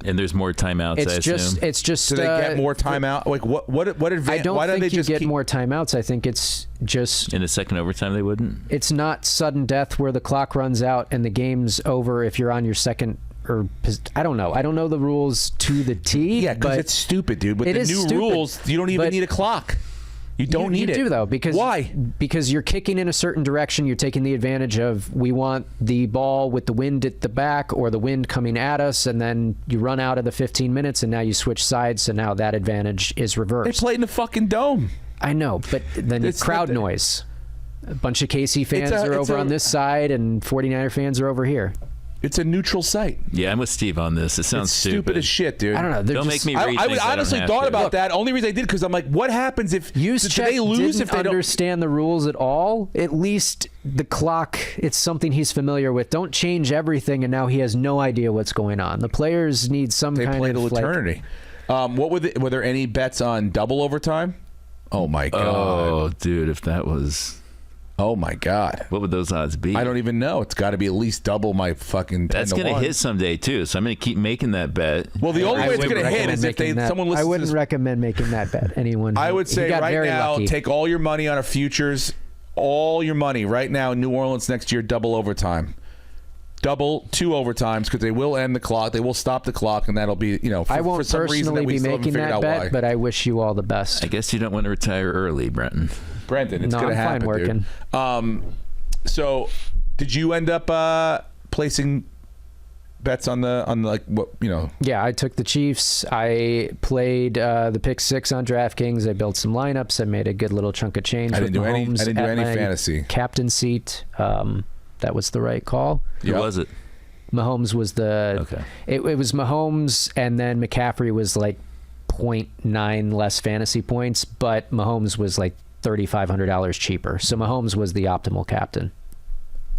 And there's more timeouts. I assume. It's just. Do they get more timeout? Like what advantage? I don't why think don't they you just get keep, more timeouts. I think it's just. In the second overtime, they wouldn't. It's not sudden death where the clock runs out and the game's over if you're on your second. Or I don't know. I don't know the rules to the T. Yeah, because but it's stupid, dude. With it the is new stupid, rules, you don't even but need a clock. You don't need it. You do though, because why? Because you're kicking in a certain direction. You're taking the advantage of we want the ball with the wind at the back or the wind coming at us, and then you run out of the 15 minutes, and now you switch sides, so now that advantage is They reversed. played in the fucking dome. I know, but then It's crowd not- noise. A bunch of KC fans It's are over a- on this side, and 49er fans are over here. It's a neutral site. Yeah, I'm with Steve on this. It sounds It's stupid as shit, dude. I don't know. They're Don't just, make me read I things I don't honestly have thought to. about that. Only reason I did because I'm like, what happens if do they lose if they don't? understand the rules at all? At least the clock, it's something he's familiar with. Don't change everything, and now he has no idea what's going on. The players need some They kind played of till eternity. What were there any bets on double overtime? Oh my god! Oh, dude, if that was, Oh my god! what would those odds be? I don't even know. It's got to be at least double my fucking 10 That's to gonna 1. hit someday too. So I'm gonna keep making that bet. Well, the only I way it's wouldn't going to hit is if recommend making that. someone I listens to wouldn't this. recommend making that bet. Anyone? I would he say got right very now, lucky. take all your money on a futures, all your money right now in New Orleans next year, double overtime. Double 2 overtimes because they will end the clock. They will stop the clock, and that'll be, for, I won't for some reason personally that we be still haven't making figured that out bet, why. but I wish you all the best. I guess you don't want to retire early, Brenton. Brendan, it's No, going to I'm fine happen, working. dude. So, did you end up placing bets on the like what Yeah, I took the Chiefs. I played the pick 6 on DraftKings. I built some lineups. I made a good little chunk of change. I with didn't do any- Mahomes I didn't do at any my fantasy. captain seat. That was the right call. Who Yep. was it? Mahomes was the. Okay. It was Mahomes, and then McCaffrey was like 0.9 less fantasy points, but Mahomes was like $3,500 cheaper. So Mahomes was the optimal captain.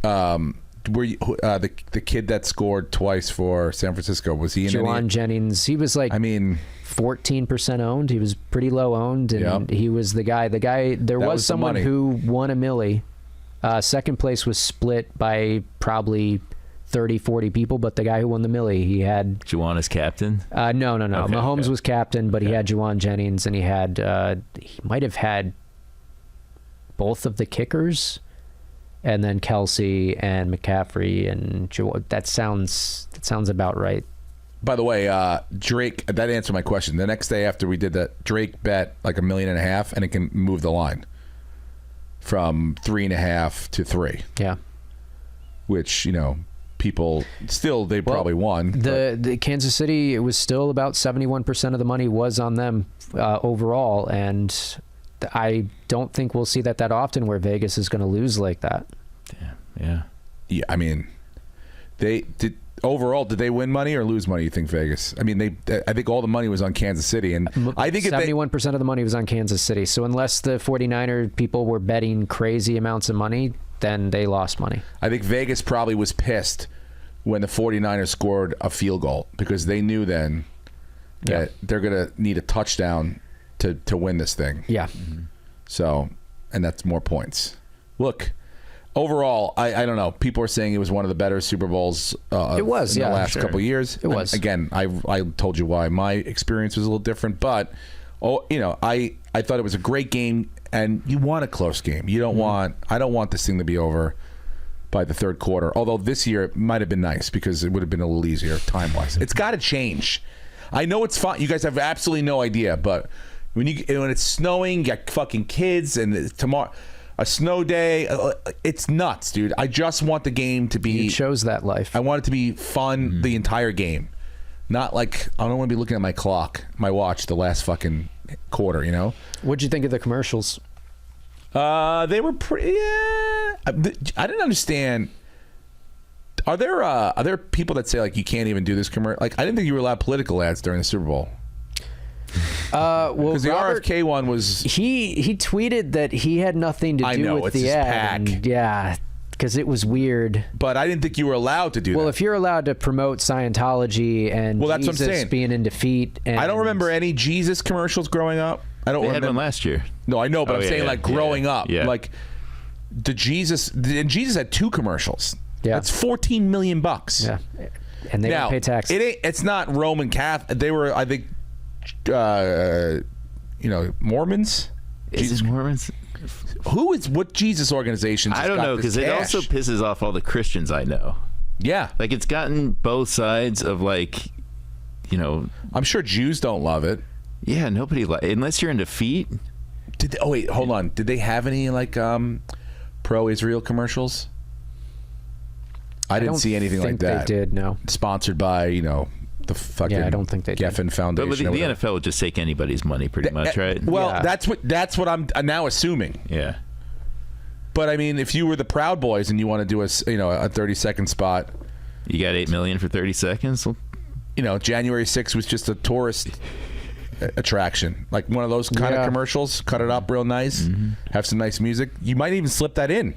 Were you, the kid that scored twice for San Francisco, was he in Juwan Jennings, he was like, I mean, 14% owned. He was pretty low owned, and he was the guy. There was someone who won $1 million. Second place was split by probably 30, 40 people, but the guy who won the $1 million, he had Juwan as captain? No. Okay, Mahomes was captain, but he had Juwan Jennings, and he might have had both of the kickers, and then Kelsey and McCaffrey and that sounds about right. By the way, Drake, that answered my question. The next day after we did that, Drake bet like $1.5 million, and it can move the line from 3.5 to 3. Yeah. Which, people still, they probably won. The Kansas City, it was still about 71% of the money was on them overall, and I don't think we'll see that often where Vegas is going to lose like that. Yeah. Yeah, I mean, overall, did they win money or lose money, you think, Vegas? I mean, I think all the money was on Kansas City, and I think 71% of the money was on Kansas City. So unless the 49er people were betting crazy amounts of money, then they lost money. I think Vegas probably was pissed when the 49ers scored a field goal, because they knew then that they're going to need a touchdown to win this thing. Yeah. Mm-hmm. So, and that's more points. Look, overall, I don't know. People are saying it was one of the better Super Bowls it was, in the last couple of years. It was. Again, I told you why my experience was a little different, but I thought it was a great game, and you want a close game. You don't I don't want this thing to be over by the third quarter. Although this year it might have been nice because it would have been a little easier time-wise. It's got to change. I know it's fun. You guys have absolutely no idea, but when it's snowing, you got fucking kids, and tomorrow a snow day, it's nuts, dude. I just want the game to be. You chose that life. I want it to be fun the entire game, not like I don't want to be looking at my watch, the last fucking quarter. What'd you think of the commercials? They were pretty. Yeah, I didn't understand. Are there people that say like you can't even do this commercial? Like I didn't think you were allowed political ads during the Super Bowl. Well, because the RFK one was he tweeted that he had nothing to do with the ad. And, yeah, because it was weird. But I didn't think you were allowed to do that. Well, if you're allowed to promote Scientology and that's Jesus what I'm saying. being in defeat, and I don't remember any Jesus commercials growing up. I don't remember. They had one last year. No, I know, but I'm saying like growing up, like Jesus had 2 commercials. Yeah, that's $14 million. Yeah, and they don't pay tax. It's not Roman Catholic. They were, I think, Mormons. Is it Mormons? What Jesus organizations? I don't know, because it also pisses off all the Christians I know. Yeah, like it's gotten both sides of like, I'm sure Jews don't love it. Yeah, nobody unless you're into feet. Wait, hold on. Did they have any like pro-Israel commercials? I didn't see anything like that. They did, no. Sponsored by the fucking I don't think they Geffen did. Foundation. But the NFL would just take anybody's money, pretty much, right? Well, that's what I'm now assuming. Yeah. But I mean, if you were the Proud Boys and you want to do a 30-second spot, you got $8 million for 30 seconds. January 6th was just a tourist attraction, like one of those kind of commercials. Cut it up real nice, have some nice music. You might even slip that in.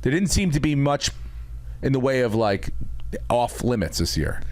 There didn't seem to be much in the way of like off limits this year,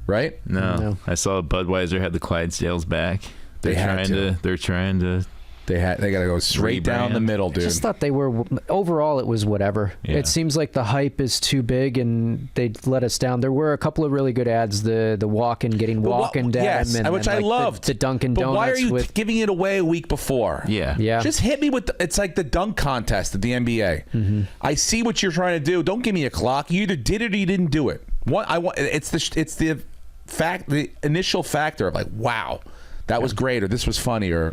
right? No. I saw Budweiser had the Clydesdales back. They're trying to. They got to go straight down the middle, dude. I just thought they were overall. It was whatever. Yeah. It seems like the hype is too big, and they let us down. There were a couple of really good ads. The walk-in getting walk-in down, which I loved. The Dunkin' Donuts. But why are you giving it away a week before? Yeah. Just hit me with. It's like the dunk contest at the NBA. Mm-hmm. I see what you're trying to do. Don't give me a clock. You either did it or you didn't do it. It's the initial factor of like, wow, that was great, or this was funny, or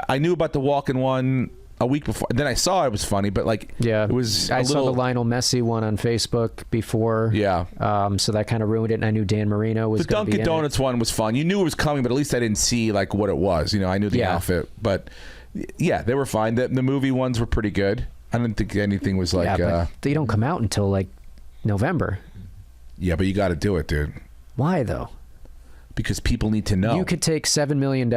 I knew about the walk-in one a week before. Then I saw it was funny, but like, it was. I saw the Lionel Messi one on Facebook before. Yeah. So that kind of ruined it. And I knew Dan Marino was. The Dunkin' Donuts one was fun. You knew it was coming, but at least I didn't see like what it was. I knew the outfit, but yeah, they were fine. The movie ones were pretty good. I didn't think anything was like. But they don't come out until like November. Yeah, but you got to do it, dude. Why though? Because people need to know. You could take $7 million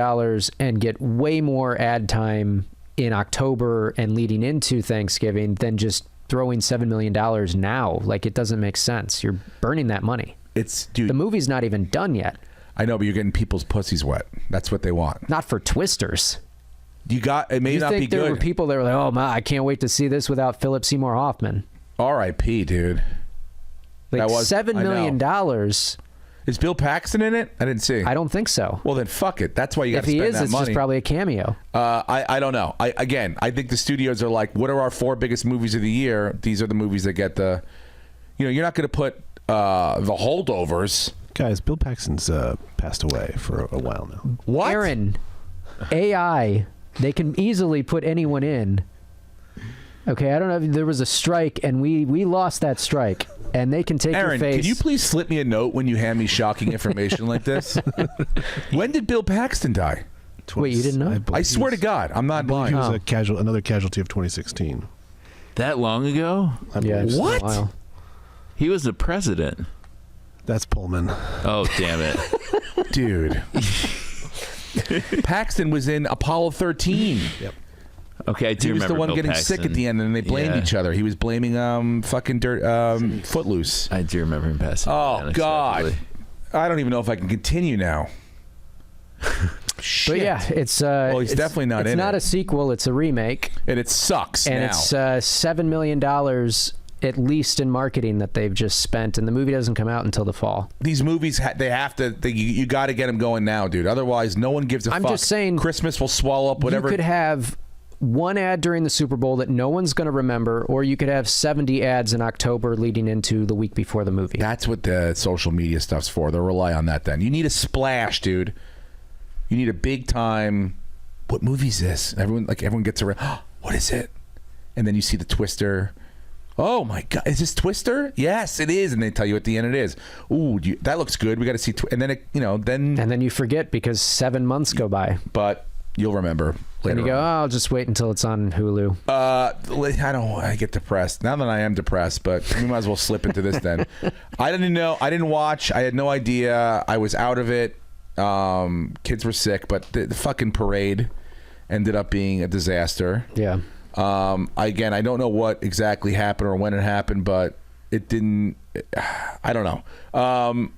and get way more ad time in October and leading into Thanksgiving than just throwing $7 million now. Like, it doesn't make sense. You're burning that money. Dude, The movie's not even done yet. I know, but you're getting people's pussies wet. That's what they want. Not for Twisters. It may You not think be there good. were people that were like, oh my, I can't wait to see this without Philip Seymour Hoffman. R.I.P., dude. Like $7 million. Is Bill Paxton in it? I didn't see. I don't think so. Well, then fuck it. That's why you got If to he spend is, that it's money. just probably a cameo. I don't know. I think the studios are like, what are our 4 biggest movies of the year? These are the movies that get the, you're not going to put the holdovers. Guys, Bill Paxton's passed away for a while now. What? Aaron, AI, they can easily put anyone in. Okay, I don't know if there was a strike and we lost that strike, and they can take Aaron, your face. can you please slip me a note when you hand me shocking information like this? When did Bill Paxton die? Wait, you didn't know? believe I swear he to God, I'm not was- He lying. was another casualty of 2016. That long ago? Yeah, it's been a What? while. He was the president. That's Pullman. Oh, damn it. Dude. Paxton was in Apollo 13. Yep. Okay, I do He was remember the one Bill getting Paxton. sick at the end, and they blamed Yeah. each other. He was blaming fucking Footloose. I do remember him passing. Oh, God. unexpectedly. I don't even know if I can continue now. But yeah, it's Well, he's definitely not it's in not it. a sequel, it's a remake, And it sucks and now. it's $7 million at least in marketing that they've just spent, and the movie doesn't come out until the fall. These movies, you got to get them going now, dude. Otherwise, no one gives a I'm fuck. just saying, Christmas will swallow up whatever. You could have one ad during the Super Bowl that no one's going to remember, or you could have 70 ads in October leading into the week before the movie. That's what the social media stuff's for. They'll rely on that then. You need a splash, dude. You need a big time. What movie is this? Everyone gets around. Oh, what is it? And then you see the Twister. Oh my God, is this Twister? Yes, it is. And they tell you at the end it is. Ooh, that looks good. We got to see. And then And then you forget because 7 months go by. But you'll remember later. And you go, on. I'll just wait until it's on Hulu. I get depressed now that I am depressed, but we might as well slip into this then. I didn't know. I didn't watch. I had no idea. I was out of it. Kids were sick, but the fucking parade ended up being a disaster. Yeah. Again, I don't know what exactly happened or when it happened, but it didn't. I don't know.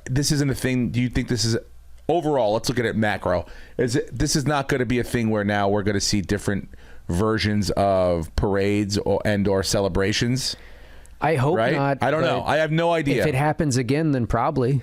This isn't a thing. Do you think this is overall? Let's look at it macro. This is not going to be a thing where now we're going to see different versions of parades or celebrations? I hope Right? not. I don't but know. I have no idea. If it happens again, then probably.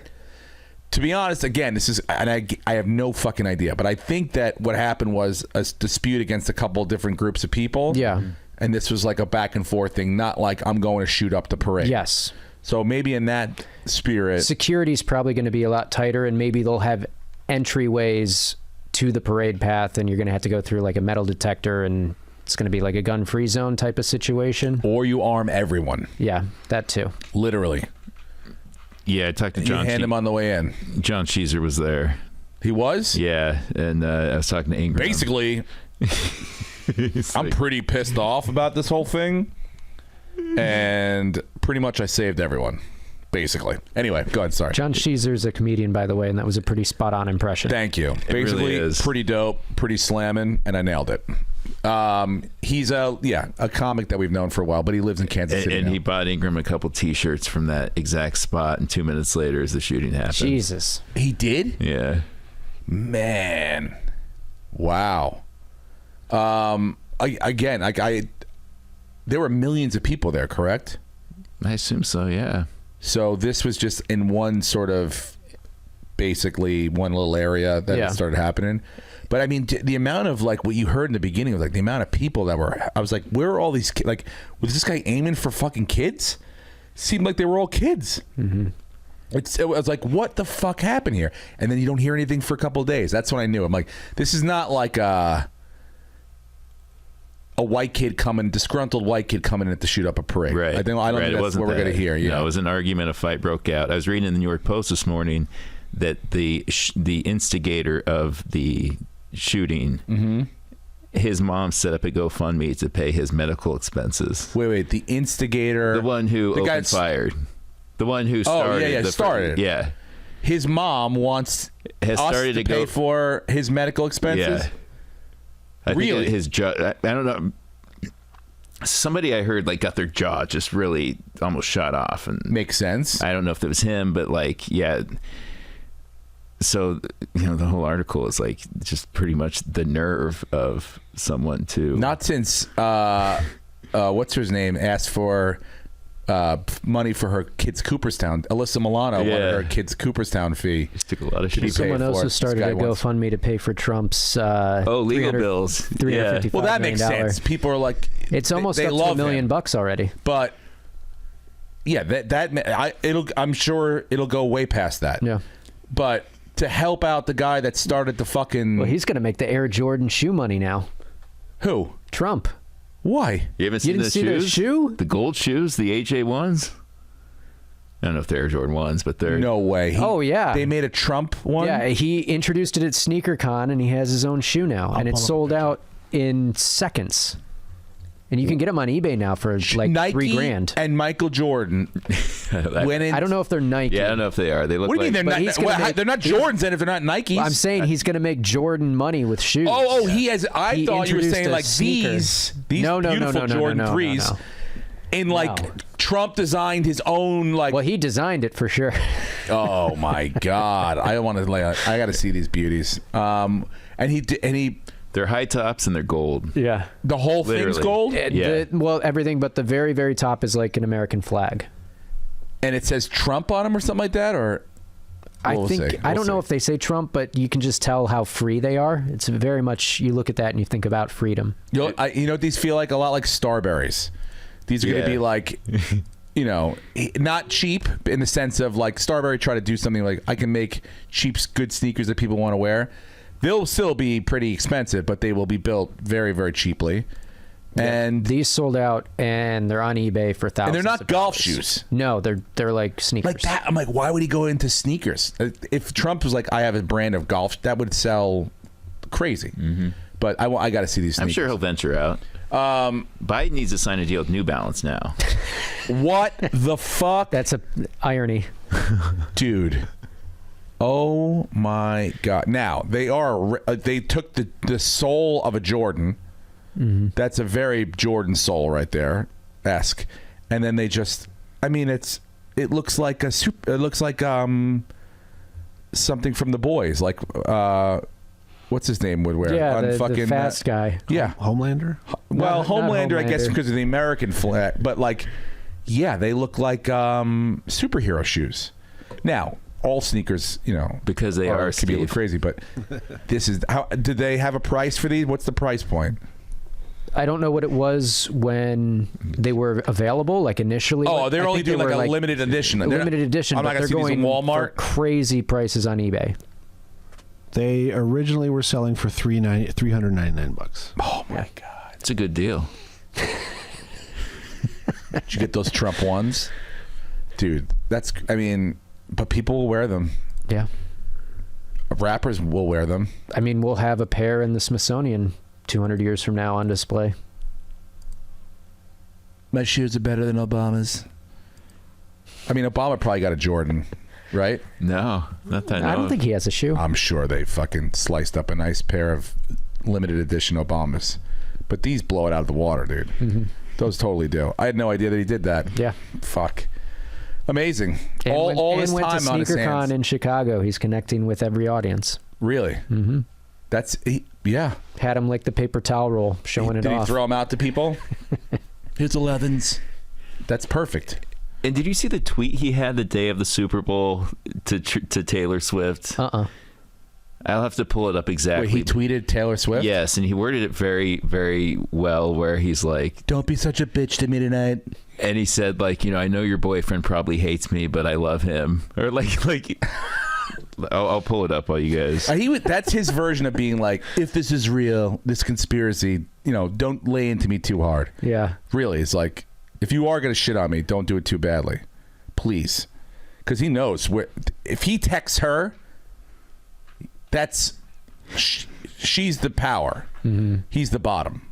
To be honest, again, this is, and I have no fucking idea, but I think that what happened was a dispute against a couple of different groups of people. Yeah. And this was like a back and forth thing, not like I'm going to shoot up the parade. Yes. So maybe in that spirit. Security's probably going to be a lot tighter, and maybe they'll have entryways to the parade path, and you're going to have to go through like a metal detector, and it's going to be like a gun-free zone type of situation. Or you arm everyone. Yeah, that too. Literally. Yeah, I talked to And John. you hand him on the way in. John Cheezer was there. He was? Yeah, and I was talking to Ingram. Basically, I'm pretty pissed off about this whole thing. And pretty much I saved everyone. Basically. Anyway, go ahead. Sorry. John Sheezer's a comedian, by the way, and that was a pretty spot-on impression. Thank you. really Basically, is. pretty dope, pretty slamming, and I nailed it. He's a comic that we've known for a while, but he lives in Kansas City And now. he bought Ingram a couple T-shirts from that exact spot, and 2 minutes later, as the shooting happened. Jesus. He did? Yeah. Man. Wow. There were millions of people there, correct? I assume so. Yeah. So this was just in one sort of, basically one little area that Yeah. it started happening. But I mean, the amount of like what you heard in the beginning was like the amount of people that were. I was like, where are all these kids? Like, was this guy aiming for fucking kids? Seemed like they were all kids. Mm-hmm. It was like, what the fuck happened here? And then you don't hear anything for a couple of days. That's when I knew. I'm like, this is not like a white kid disgruntled white kid coming in to shoot up a parade. Right. I don't right. think that's what we're going to hear. Yeah. No, it was an argument. A fight broke out. I was reading in the New York Post this morning that the instigator of the shooting, Mm-hmm. his mom set up a GoFundMe to pay his medical expenses. Wait. The instigator. The one who the guy opened fire. The one who started. started. Yeah. His mom wants Has us started to to pay go for his medical expenses. Yeah. I Really? think his jaw. I don't know. Somebody I heard like got their jaw just really almost shot off, and Makes sense. I don't know if it was him, but like, yeah. So, you know, the whole article is like just pretty much the nerve of someone to Not since what's her name asked for money for her kids Cooperstown. Alyssa Milano wanted Yeah. her kids Cooperstown fee. just took a lot of Should be shit. paid Someone else for it. has started This a guy wants- GoFundMe to pay for Trump's Oh, legal bills. Yeah. $355 Well, that makes million. sense. People are like, It's almost they up to love $1 million him. bucks already. But yeah, I'm sure it'll go way past that. Yeah. But to help out the guy that started the fucking Well, he's going to make the Air Jordan shoe money now. who? Trump. Why? You haven't You seen didn't the see shoes? the shoe? The gold shoes, the AJ ones? I don't know if they're Air Jordan ones, but they're No way. Oh, yeah. They made a Trump one. Yeah, he introduced it at SneakerCon, and he has his own shoe now, and it's pull up a sold out in seconds. And you can get them on eBay now for like Nike $3,000. and Michael Jordan went in. I don't know if they're Nike. Yeah, I don't know if they are. They look What do you like mean But he's they're gonna not? make- They're not Jordans then if they're not Nikes. I'm saying he's going to make Jordan money with shoes. Oh, he has. I He thought you were introduced saying a like sneaker. these No, beautiful Jordan no, 3s. no. In like No. Trump designed his own like. Well, he designed it for sure. Oh my God! I want to lay. I got to see these beauties. And he they're high tops and they're gold. Yeah. the whole thing's Literally. gold, Yeah. Well, everything but the very, very top is like an American flag. and it says Trump on them or something like that, or. I We'll think see. I We'll don't know see. if they say Trump, but you can just tell how free they are. It's very much you look at that and you think about freedom. You know what these feel like? A lot like Starberries. These are going Yeah. to be like, you know, not cheap in the sense of like Starberry try to do something like I can make cheap, good sneakers that people want to wear. They'll still be pretty expensive, but they will be built very, very cheaply. And These sold out and they're on eBay for thousands. they're not of golf dollars. shoes. No, they're like sneakers. Like that, I'm like, why would he go into sneakers? If Trump was like, I have a brand of golf, that would sell crazy. Mm-hmm. But I got to see these I'm sneakers. sure he'll venture out. Biden needs to sign a deal with New Balance now. What the fuck? That's a irony. Dude. Oh my God. Now, they took the soul of a Jordan. Mm-hmm. That's a very Jordan soul right there. Esque. And then they just, I mean, it looks like something from the boys. Like, what's his name would wear? Yeah, On the fucking, fast guy. Yeah. Homelander? Well, Not Homelander, I guess, Homelander. because of the American flag, but like, yeah, they look like superhero shoes. Now, all sneakers, you know, Because they are, could be a little Steve. crazy, but this is how. Did they have a price for these? What's the price point? I don't know what it was when they were available, like initially. Oh, but they're I only think they doing like were, a limited edition. They're not- limited edition, I'm but not they're gonna see these going in Walmart. for crazy prices on eBay. They originally were selling for $399. Oh my God! It's a good deal. Did you get those Trump ones, dude? That's. I mean, but people will wear them. Yeah. Rappers will wear them. I mean, we'll have a pair in the Smithsonian 200 years from now on display. My shoes are better than Obama's. I mean, Obama probably got a Jordan, right? No, not that I know I don't of. think he has a shoe. I'm sure they fucking sliced up a nice pair of limited edition Obamas. But these blow it out of the water, dude. Mm-hmm. Those totally do. I had no idea that he did that. Yeah. Fuck. Amazing. And all this went time to on his SneakerCon hands. in Chicago. He's connecting with every audience. Really? Mm-hmm. Yeah. Had him like the paper towel roll, showing it Did he off. throw them out to people? Here's 11s. That's perfect. And did you see the tweet he had the day of the Super Bowl to Taylor Swift? I'll have to pull it up exactly. Wait, he tweeted Taylor Swift? Yes, and he worded it very, very well, where he's like, Don't be such a bitch to me tonight. and he said, like, you know, I know your boyfriend probably hates me, but I love him. Or like I'll pull it up while you guys. That's his version of being like, if this is real, this conspiracy, you know, don't lay into me too hard. Yeah. Really, it's like, if you are going to shit on me, don't do it too badly. Please. Because he knows. If he texts her, she's the power. Mm-hmm. He's the bottom.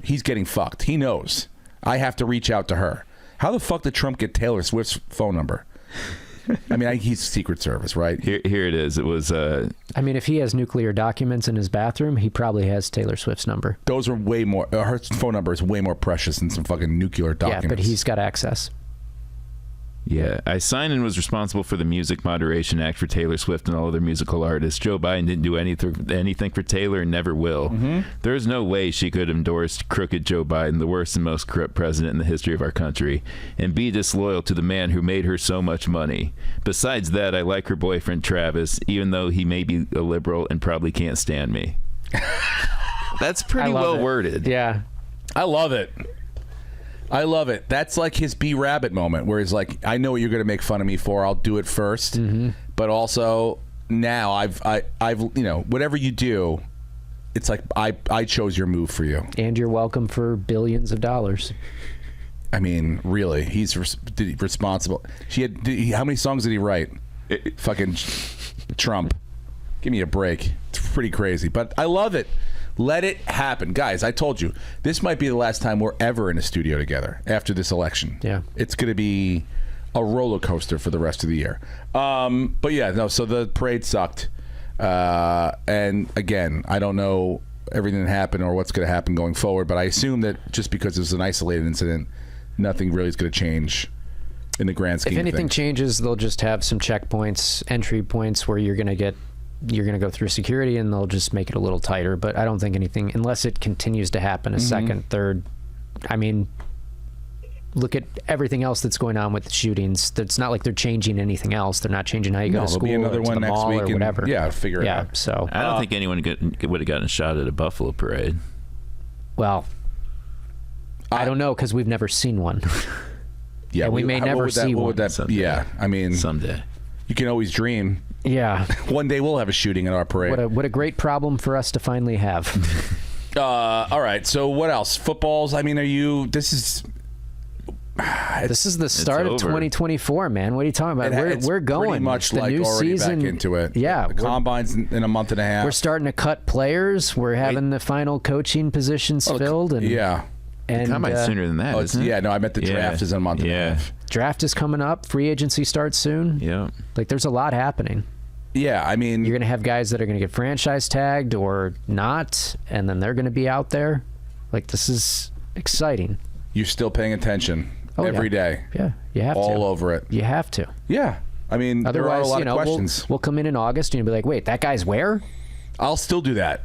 He's getting fucked. He knows. I have to reach out to her. How the fuck did Trump get Taylor Swift's phone number? I mean, he's Secret Service, right? Here it is. It was. I mean, if he has nuclear documents in his bathroom, he probably has Taylor Swift's number. Those are way more. Her phone number is way more precious than some fucking nuclear documents. Yeah, but he's got access. Yeah, I signed and was responsible for the Music Moderation Act for Taylor Swift and all other musical artists. Joe Biden didn't do anything for Taylor and never will. There is no way she could endorse crooked Joe Biden, the worst and most corrupt president in the history of our country, and be disloyal to the man who made her so much money. Besides that, I like her boyfriend Travis, even though he may be a liberal and probably can't stand me. That's pretty well worded. Yeah. I love it. I love it. That's like his B Rabbit moment, where he's like, "I know what you're going to make fun of me for. I'll do it first, but also now I've whatever you do, it's like I chose your move for you, And you're welcome for billions of dollars. I mean, really, he's responsible. How many songs did he write? Fucking Trump. Give me a break. It's pretty crazy, but I love it. Let it happen. Guys, I told you, this might be the last time we're ever in a studio together after this election. Yeah. It's going to be a roller coaster for the rest of the year. But yeah, no, so the parade sucked. And again, I don't know everything that happened or what's going to happen going forward, but I assume that just because it was an isolated incident, nothing really is going to change in the grand scheme If of anything things. changes, they'll just have some checkpoints, entry points where you're going to go through security, and they'll just make it a little tighter. But I don't think anything, unless it continues to happen a second, third. I mean, look at everything else that's going on with the shootings. It's not like they're changing anything else. They're not changing how you go to school there'll be another or to one the next mall week or and, whatever. yeah, figure it out. So I don't think anyone would have gotten a shot at a Buffalo parade. well, I don't know, because we've never seen one. Yeah, and we may never see one. Someday. Yeah, I mean, Someday. you can always dream. Yeah. One day we'll have a shooting at our parade. What a great problem for us to finally have. All right. So what else? Footballs. I mean, this is the start of over. 2024, man. What are you talking about? it's We're going. pretty much It's the like new already season. back into it. Yeah. The combine's in a month and a half. We're starting to cut players. We're having the final coaching positions filled. And yeah. and Combine's sooner than that, isn't it? Yeah. No, I meant the draft is in a month and a half. draft is coming up. Free agency starts soon. Yeah. Like, there's a lot happening. Yeah, I mean, You're going to have guys that are going to get franchise tagged or not, and then they're going to be out there. Like, this is exciting. you're still paying attention every day. Yeah, you have to. All over it. You have to. Yeah. I mean, there are a Otherwise, lot of questions. we'll come in August and you'll be like, wait, that guy's where? I'll still do that.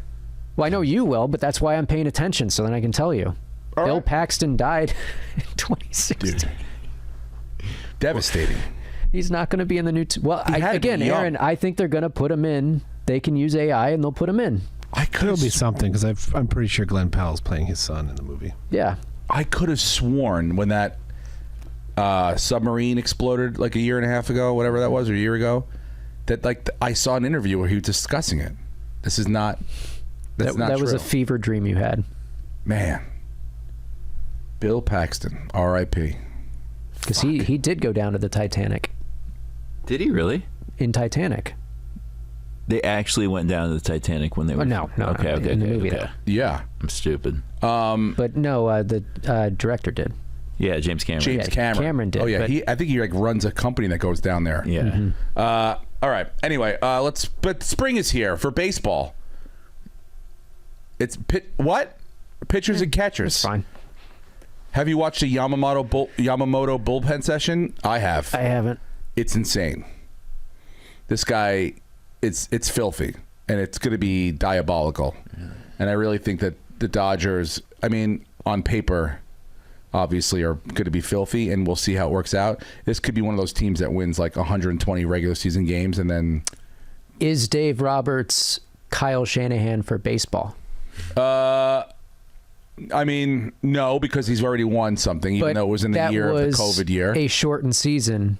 Well, I know you will, but that's why I'm paying attention, so then I can tell you. All Bill right. Paxton died in 2016. Dude. Devastating. He's not going to be in the new... had to be young. Aaron, I think they're going to put him in. They can use AI, and they'll put him in. There'll be something, because I'm pretty sure Glenn Powell's playing his son in the movie. Yeah. I could have sworn when that submarine exploded like a year and a half ago, whatever that was, or a year ago, that like I saw an interview where he was discussing it. This is not. That's not That true. was a fever dream you had. Man. Bill Paxton, R.I.P. Because he did go down to the Titanic. Did he really? In Titanic. They actually went down to the Titanic when they were... No, Okay, no, okay, in the okay, movie, okay. though. Yeah. I'm stupid. But no, the director did. Yeah, James Cameron. James Cameron. Cameron did, Oh yeah, but- I think he like runs a company that goes down there. Yeah. Mm-hmm. All right. Anyway, but spring is here for baseball. It's what? Pitchers and catchers. It's fine. Have you watched a Yamamoto bullpen session? I have. I haven't. It's insane. This guy, it's filthy, and it's going to be diabolical. Yeah. And I really think that the Dodgers, I mean, on paper, obviously are going to be filthy, and we'll see how it works out. This could be one of those teams that wins like 120 regular season games, and then... Is Dave Roberts Kyle Shanahan for baseball? I mean, no, because he's already won something, even though it was in the year of the COVID year. A shortened season.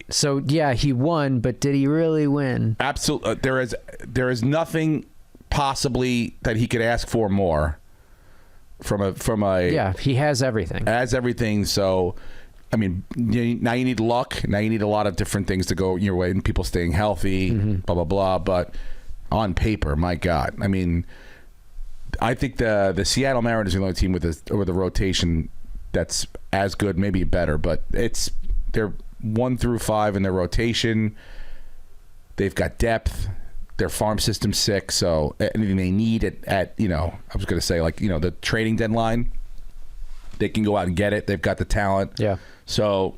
So yeah, he won, but did he really win? Absolutely, there is nothing possibly that he could ask for more from a. Yeah, he has everything. Has everything. So, I mean, now you need luck. Now you need a lot of different things to go your way, and people staying healthy, blah blah blah. But on paper, my God, I mean. I think the Seattle Mariners are the only team with a rotation that's as good, maybe better, but they're 1 through 5 in their rotation. They've got depth. Their farm system's sick, so anything they need at I was going to say, like, the trading deadline, they can go out and get it. They've got the talent. Yeah. So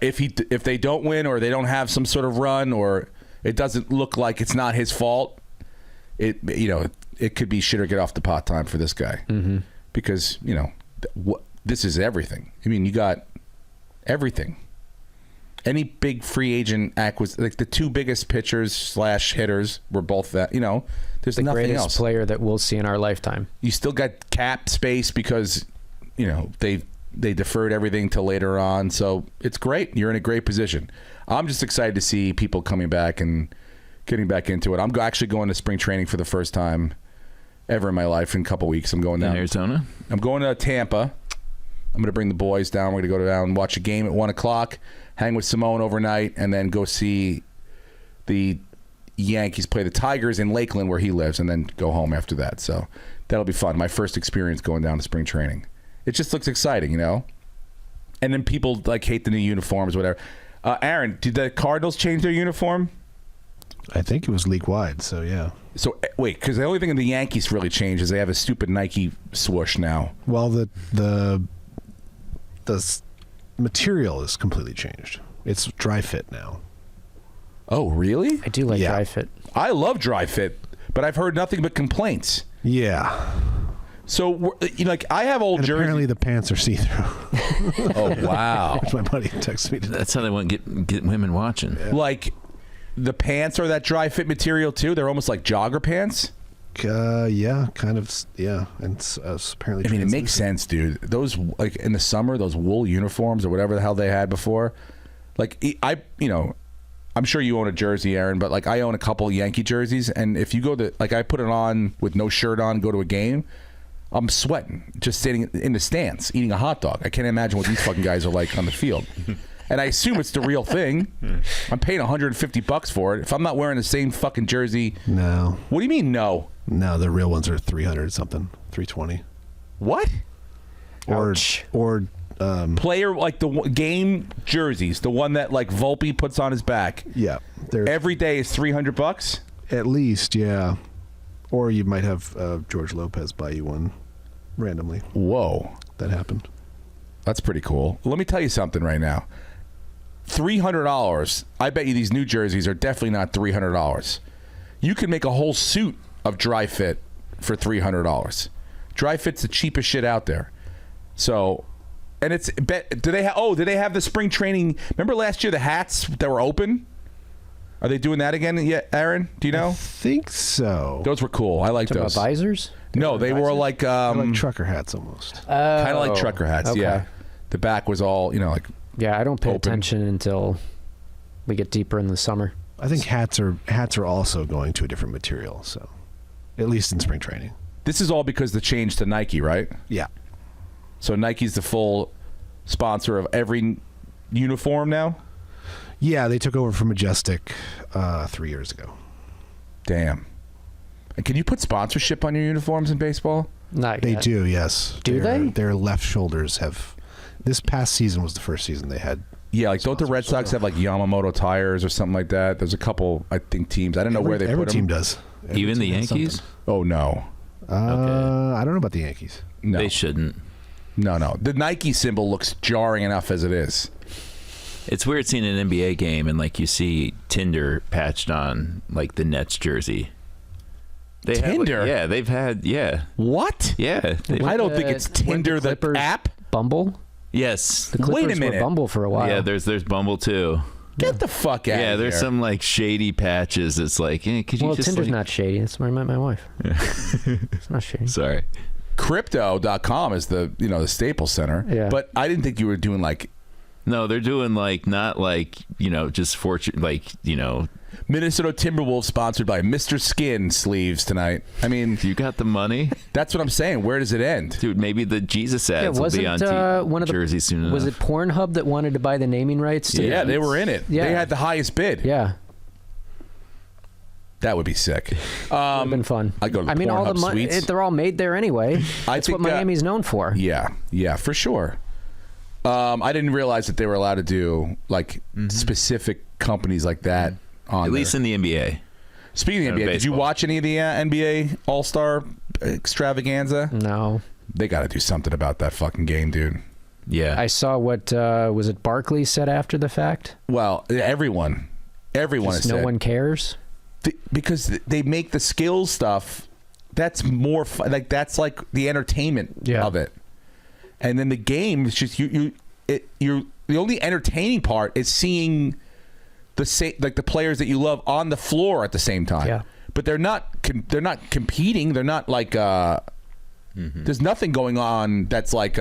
if they don't win, or they don't have some sort of run, or it doesn't look like it's not his fault, it could be shit or get off the pot time for this guy. Mm-hmm. Because this is everything. I mean, you got everything. Any big free agent like the 2 biggest pitchers / hitters were both that. There's The nothing greatest else. player that we'll see in our lifetime. You still got cap space because they deferred everything till later on, so it's great. You're in a great position. I'm just excited to see people coming back and getting back into it. I'm actually going to spring training for the first time ever in my life in a couple weeks. I'm going down in Arizona. I'm going to Tampa. I'm going to bring the boys down. We're going to go down and watch a game at 1:00, hang with Simone overnight, and then go see the Yankees play the Tigers in Lakeland, where he lives, and then go home after that. So that'll be fun. My first experience going down to spring training. It just looks exciting, And then people like hate the new uniforms, whatever. Aaron, did the Cardinals change their uniform? I think it was league wide, so yeah. So wait, because the only thing the Yankees really changed is they have a stupid Nike swoosh now. Well, the material is completely changed. It's dry fit now. Oh, really? I do like Yeah. dry fit. I love dry fit, but I've heard nothing but complaints. Yeah. So, like, I have old And jerseys. apparently the pants are see-through. Oh, wow. My buddy texted me today. That's how they want to get women watching. Like, the pants are that dry fit material, too? They're almost like jogger pants? Yeah, kind of. Yeah, and apparently. I mean, it makes sense, dude. Those, like, in the summer, those wool uniforms or whatever the hell they had before. Like, I'm sure you own a jersey, Aaron, but, like, I own a couple Yankee jerseys, and if you go to, like, I put it on with no shirt on, go to a game, I'm sweating just sitting in the stands eating a hot dog. I can't imagine what these fucking guys are like on the field. And I assume it's the real thing. I'm paying $150 for it. If I'm not wearing the same fucking jersey. No. What do you mean, no? No, the real ones are 300 something, 320. What? Ouch. Or Player, like the game jerseys, the one that like Volpe puts on his back. yeah, they're Every day is $300? at least, yeah. Or you might have George Lopez buy you one randomly. Whoa. That happened. That's pretty cool. Let me tell you something right now. $300. I bet you these new jerseys are definitely not $300. You can make a whole suit of dry fit for $300. Dry fit's the cheapest shit out there. So, and it's do they have the spring training? Remember last year the hats that were open? Are they doing that again yet, Aaron? Do you know? I think so. Those were cool. I like Talking those. about visors? No, they were like They're like trucker hats almost. kind of like trucker hats. okay. Yeah, the back was all like. Yeah, I don't pay Open. attention until we get deeper in the summer. I think hats are also going to a different material. So, at least in spring training. This is all because the change to Nike, right? Yeah. So Nike's the full sponsor of every uniform now? Yeah, they took over from Majestic 3 years ago. Damn. And can you put sponsorship on your uniforms in baseball? Not They yet. do, yes. Do they? Their left shoulders have. This past season was the first season they had. Yeah, like don't the Red Sox have like Yamamoto tires or something like that? There's a couple, I think, teams. I don't know where they every put team them. does. Every Even the team has Yankees? something. Oh no, I don't know about the Yankees. no, They shouldn't. no. The Nike symbol looks jarring enough as it is. It's weird seeing an NBA game and like you see Tinder patched on like the Nets jersey. They have, like- Tinder? yeah, they've had What? yeah. I don't think it's Weren't the Tinder the Clippers app. Bumble? Yes. The Clippers Wait a minute. were Bumble for a while. Yeah, there's Bumble too. Get the fuck out. Yeah, of there's here. some like shady patches. It's like, could you Well, just Tinder's like... not shady. That's where I met my wife. It's not shady. Sorry. Crypto.com is the the Staples Center. Yeah. But I didn't think you were doing like No, they're doing like not like just fortune like Minnesota Timberwolves sponsored by Mr. Skin sleeves tonight. I mean, you got the money, that's what I'm saying. Where does it end? dude. Maybe the Jesus ads will be on one of the jersey soon enough. Was it Pornhub that wanted to buy the naming rights to Yeah, they were in it. Yeah. They had the highest bid. Yeah. That would be sick. Would have been fun. I go to the I mean, all the Pornhub money, suites. they're all made there anyway. That's think, what Miami's known for. Yeah, for sure. I didn't realize that they were allowed to do like specific companies like that on At least in the NBA. Speaking of the NBA, did you baseball. watch any of the NBA All-Star extravaganza? No. They got to do something about that fucking game, dude. Yeah. I saw what was it Barkley said after the fact? Well, everyone has Just no said. one cares. Because they make the skills stuff. That's more like that's like the entertainment of it, and then the game is just you're the only entertaining part is seeing the players that you love on the floor at the same time. Yeah. But they're not competing. They're not like there's nothing going on that's like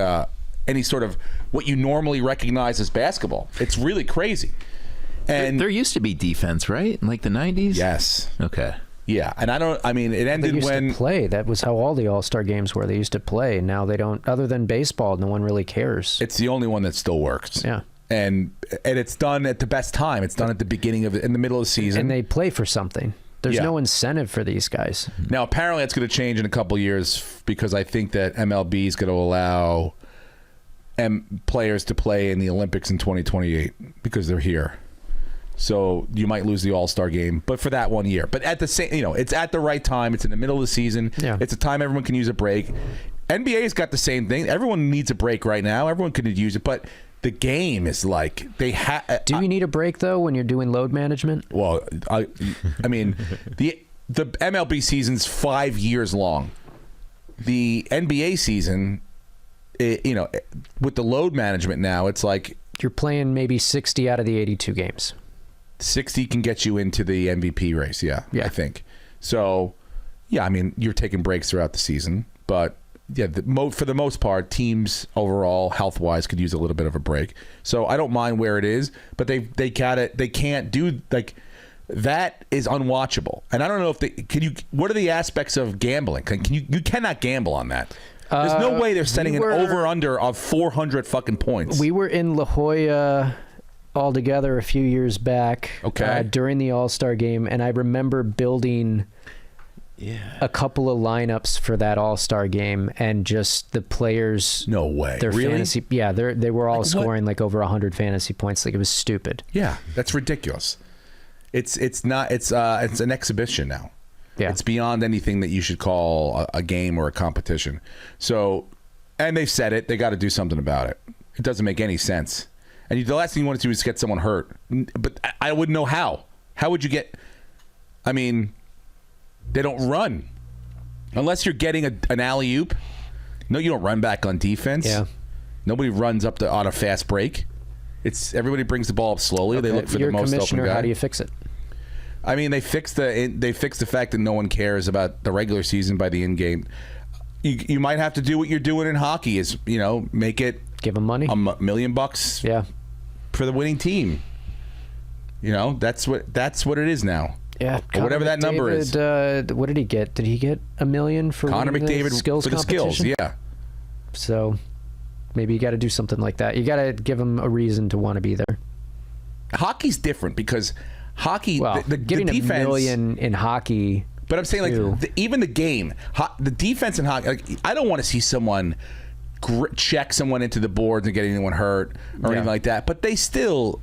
any sort of what you normally recognize as basketball. It's really crazy. And there used to be defense, right? In like the 90s? yes. Okay. Yeah, and it They ended used when to play. That was how all the All-Star games were. They used to play. Now they don't. Other than baseball, no one really cares. it's the only one that still works. Yeah. And it's done at the best time. It's done at the beginning of in the middle of the season. And they play for something. There's Yeah. no incentive for these guys. Now apparently that's going to change in a couple of years because I think that MLB is going to allow players to play in the Olympics in 2028 because they're here. So you might lose the All-Star game, but for that 1 year. But at the same, it's at the right time. It's in the middle of the season. Yeah. It's a time everyone can use a break. NBA's got the same thing. Everyone needs a break right now. Everyone could use it, but the game is like they have. Do you need a break though when you're doing load management? Well, I mean, the MLB season's 5 years long. The NBA season, with the load management now, it's like You're playing maybe 60 out of the 82 games. 60 can get you into the MVP race. Yeah, Yeah. I think. So, yeah, I mean, you're taking breaks throughout the season, but yeah, for the most part, teams overall, health-wise, could use a little bit of a break. So I don't mind where it is, but they can't do like that is unwatchable. And I don't know if what are the aspects of gambling? You cannot gamble on that. There's no way they're setting an over-under of 400 fucking points. We were in La Jolla all together a few years back during the All-Star game, and I remember building a couple of lineups for that All-Star game, and just the players. No way. Their Really? fantasy. Yeah, they were all Like what? scoring like over 100 fantasy points. Like it was stupid. Yeah, that's ridiculous. It's an exhibition now. Yeah. It's beyond anything that you should call a game or a competition. So, and they've said it. They got to do something about it. It doesn't make any sense. And the last thing you want to do is get someone hurt. But I wouldn't know how. How would you get? I mean, they don't run unless you're getting an alley oop. No, you don't run back on defense. Yeah. Nobody runs up on a fast break. It's everybody brings the ball up slowly. They look for You're the most open commissioner. guy. How do you fix it? I mean, they fixed the fact that no one cares about the regular season by the end game. You might have to do what you're doing in hockey is make it Give them money. $1 million Yeah. for the winning team. That's what it is now. Yeah, Or whatever that number is. What did he get? Did he get $1 million for Connor winning the McDavid skills for the skills. competition? Yeah. So maybe you got to do something like that. You got to give him a reason to want to be there. Hockey's different because hockey, Well, the getting defense, $1 million in hockey. But I'm saying too. even the game, the defense in hockey. Like, I don't want to see someone check someone into the boards and get anyone hurt or anything like that. But they still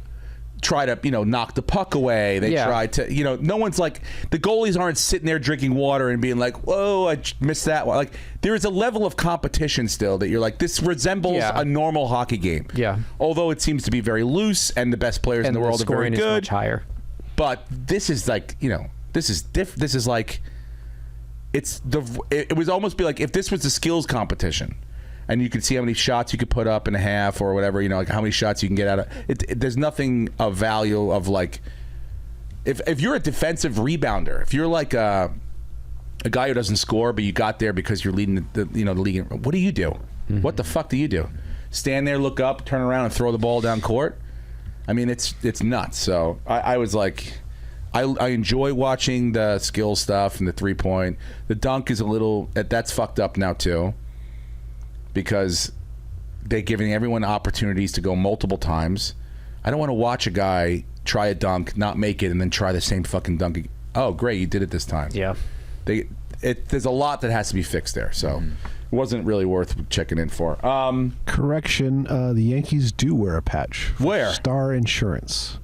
try to knock the puck away. They try to no one's like the goalies aren't sitting there drinking water and being like, whoa, I missed that one. Like there is a level of competition still that you're like, this resembles a normal hockey game. Yeah. Although it seems to be very loose and the best players in the world are very scoring is good. much higher. But this is like this is This is like it would almost be like if this was a skills competition. And you could see how many shots you could put up in a half or whatever, like how many shots you can get out of it. There's nothing of value of like, if you're a defensive rebounder, if you're like a guy who doesn't score, but you got there because you're leading the league. What do you do? Mm-hmm. What the fuck do you do? Stand there, look up, turn around, and throw the ball down court? I mean, it's nuts. So I was like, I enjoy watching the skill stuff and the 3-point. The dunk is that's fucked up now too. Because they're giving everyone opportunities to go multiple times. I don't want to watch a guy try a dunk, not make it, and then try the same fucking dunk again. Oh, great, you did it this time. Yeah. There's a lot that has to be fixed there. So wasn't really worth checking in for. Correction, the Yankees do wear a patch. Where? Star Insurance.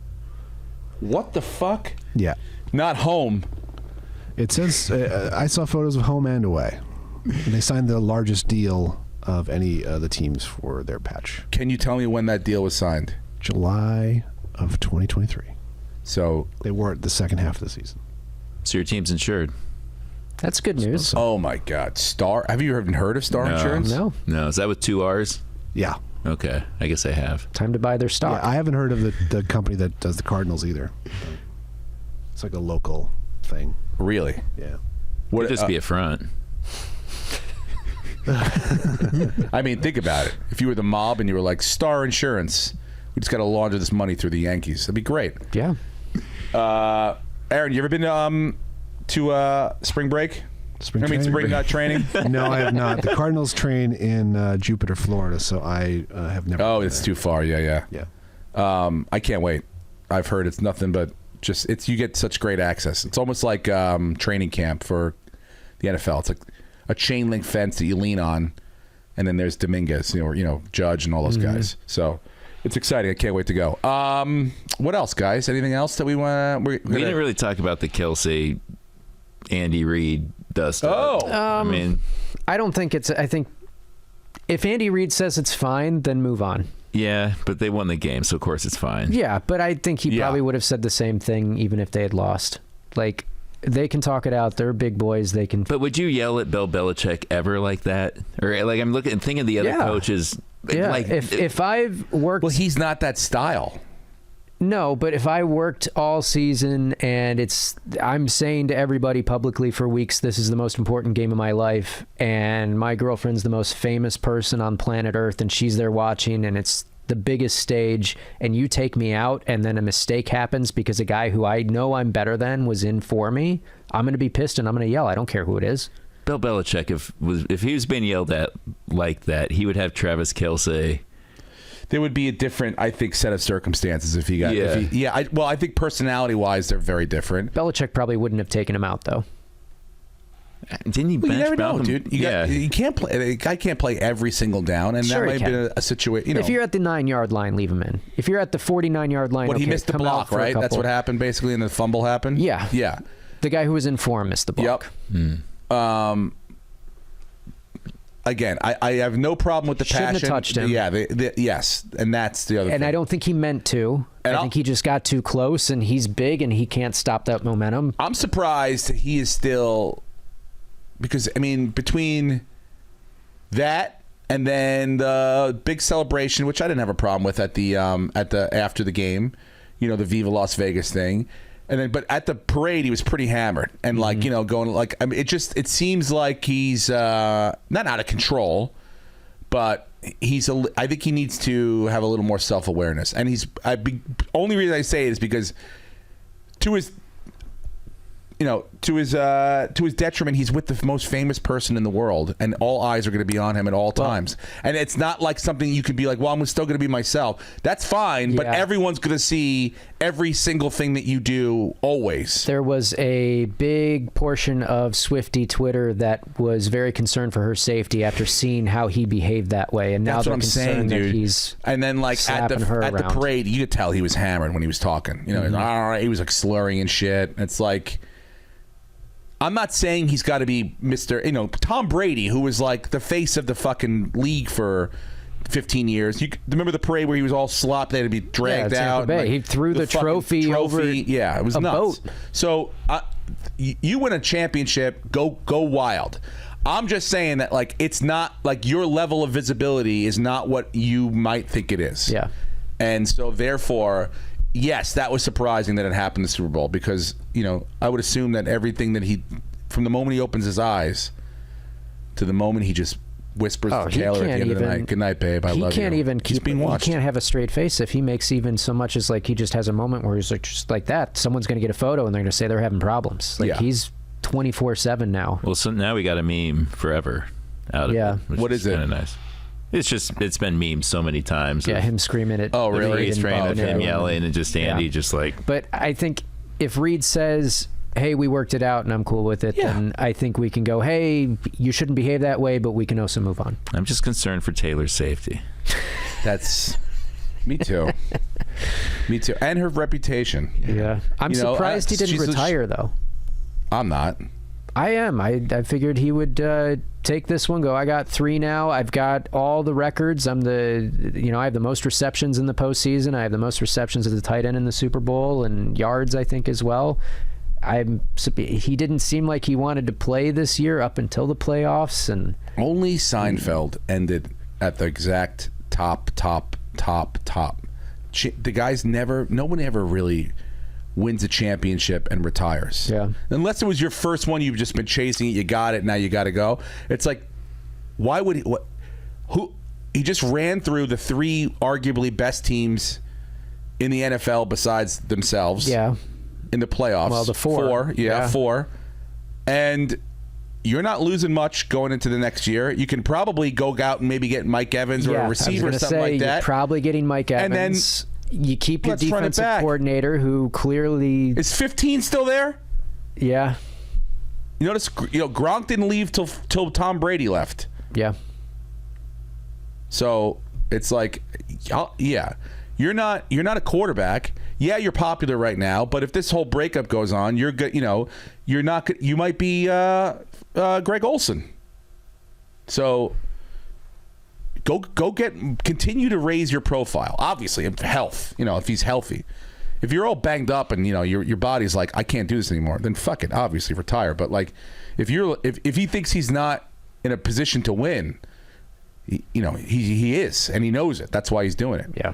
What the fuck? Yeah. Not home. It says, I saw photos of home and away. And they signed the largest deal of any of the teams for their patch. Can you tell me when that deal was signed? July of 2023. So They wore it the second half of the season. So your team's insured. That's good news. oh my God, Star. Have you even heard of Star No. Insurance? No. No, is that with 2 R's? Yeah. Okay, I guess I have. Time to buy their stock. Yeah, I haven't heard of the company that does the Cardinals either. It's like a local thing. Really? Yeah. Would just be a front. I mean, think about it. If you were the mob and you were like, Star Insurance, we just got to launder this money through the Yankees. That'd be great. Yeah. Aaron, you ever been to spring break? Spring training? No, I have not. The Cardinals train in Jupiter, Florida, so I have never. Oh, been it's there. too far. Yeah. Yeah. I can't wait. I've heard it's nothing but just you get such great access. It's almost like training camp for the NFL. It's like a chain link fence that you lean on, and then there's Dominguez, or Judge and all those guys. So it's exciting. I can't wait to go. What else, guys? Anything else that we want? We didn't really talk about the Kelsey, Andy Reid dust. I mean, I don't think it's. I think if Andy Reid says it's fine, then move on. yeah, but they won the game, so of course it's fine. Yeah, but I think he probably would have said the same thing even if they had lost. Like, they can talk it out. They're big boys. They can. But would you yell at Bill Belichick ever like that? Or like I'm looking and thinking of the other coaches. Yeah. Like If I've worked. Well, he's not that style. No, but if I worked all season and I'm saying to everybody publicly for weeks, this is the most important game of my life, and my girlfriend's the most famous person on planet Earth, and she's there watching, and it's the biggest stage, and you take me out, and then a mistake happens because a guy who I know I'm better than was in for me, I'm going to be pissed and I'm going to yell. I don't care who it is. Bill Belichick, if he was being yelled at like that, he would have Travis Kelce. There would be a different, I think, set of circumstances if he got. Yeah. I think personality-wise, they're very different. Situation probably wouldn't have taken him out, though. Didn't he? Well, you never know, Malcolm? dude. Yeah. You can't play. A guy can't play every single down, and Sure that he might have can. been a situation. If you're at the 9-yard line, leave him in. If you're at the 49-yard line, he okay, missed the come out block, for a right? That's couple. what happened basically, and the fumble happened. Yeah. Yeah. The guy who was in for him missed the block. Yep. Again, I have no problem with the Shouldn't have passion. touched him. Yeah. Yes, and that's the other thing. And I don't think he meant to. And I think he just got too close, and he's big, and he can't stop that momentum. I'm surprised he is still, because I mean, between that and then the big celebration, which I didn't have a problem with at the after the game, the Viva Las Vegas thing, and then but at the parade he was pretty hammered and going like, I mean, it seems like he's not out of control, but I think he needs to have a little more self-awareness, and only reason I say it is because to his detriment, he's with the most famous person in the world, and all eyes are going to be on him at all times. And it's not like something you could be like, well, I'm still going to be myself. That's fine, but everyone's going to see every single thing that you do always. There was a big portion of Swiftie Twitter that was very concerned for her safety after seeing how he behaved that way, and now That's they're what I'm concerned saying, that dude. he's And then like at the around. parade, you could tell he was hammered when he was talking. He was like slurring and shit. It's like, I'm not saying he's got to be Mr. Tom Brady, who was like the face of the fucking league for 15 years. You remember the parade where he was all slopped? They had to be dragged at Tampa out. Bay. Like, He threw the fucking trophy over Yeah, it was a nuts. boat. So you win a championship, go wild. I'm just saying that like it's not like your level of visibility is not what you might think it is. Yeah. And so therefore, yes, that was surprising that it happened in the Super Bowl because, I would assume that everything that from the moment he opens his eyes to the moment he just whispers to Taylor at the end of the night, good night, babe, I love you. He can't even He's being watched. He can't have a straight face if he makes even so much as like he just has a moment where he's like just like that. Someone's going to get a photo and they're going to say they're having problems. Like he's 24/7 now. Well, so now we got a meme forever out of it. What is it? Kind of nice. It's been memed so many times. Yeah, him screaming at really? Reid Freeze and frame of Baldwin. him yelling and just Andy just like. But I think if Reid says hey, we worked it out and I'm cool with it, Yeah. then I think we can go, hey, you shouldn't behave that way, but we can also move on. I'm just concerned for Taylor's safety. That's me too. Me too. And her reputation. Yeah. I'm You know, surprised he didn't she's a- retire, though. I'm not. I am. I figured he would take this one, go, I got 3 now. I've got all the records. I have the most receptions in the postseason. I have the most receptions as a tight end in the Super Bowl, and yards, I think, as well. He didn't seem like he wanted to play this year up until the playoffs, and Only Seinfeld ended at the exact top. The guys no one ever really wins a championship and retires. Yeah. Unless it was your first one, you've just been chasing it, you got it, now you got to go. It's like, why would he just ran through the 3 arguably best teams in the NFL besides themselves. yeah. In the playoffs. Well, the 4. Yeah, 4. And you're not losing much going into the next year. You can probably go out and maybe get Mike Evans or a receiver or something like that. You're probably getting Mike Evans. And then you keep your let's run it defensive back. coordinator, who clearly, Is 15 still there? yeah, You notice, Gronk didn't leave till Tom Brady left. yeah. So it's like, yeah, you're not a quarterback. Yeah, you're popular right now, but if this whole breakup goes on, you're good. You're not. You might be Greg Olson. So continue to raise your profile. Obviously, health. If he's healthy. If you're all banged up and your body's like, I can't do this anymore, then fuck it. Obviously, retire. But like, if he thinks he's not in a position to win, he is, and he knows it. That's why he's doing it. Yeah.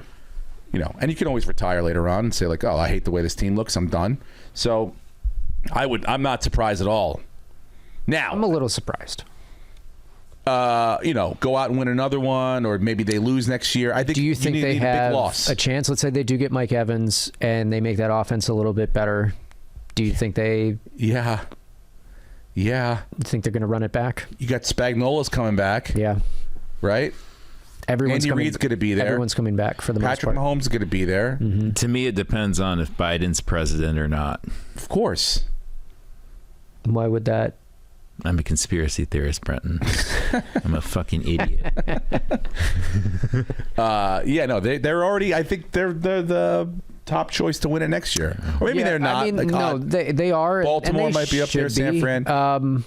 And you can always retire later on and say like, oh, I hate the way this team looks. I'm done. So I'm not surprised at all. Now, I'm a little surprised. go out and win another one, or maybe they lose next year. I think. Do you think need they a big have loss. a chance? Let's say they do get Mike Evans and they make that offense a little bit better. Do you think they? Yeah. Think they're going to run it back? You got Spagnola's coming back. Yeah. Right. Everyone's Andy Reid's going to be there. Everyone's coming back for the Patrick most part. Mahomes is going to be there. Mm-hmm. To me, it depends on if Biden's president or not. Of course. Why would that? I'm a conspiracy theorist, Brenton. I'm a fucking idiot. They're already. I think they're the top choice to win it next year, or maybe they're not. I mean, no, they are. Baltimore and they might be up there, should San be. Fran.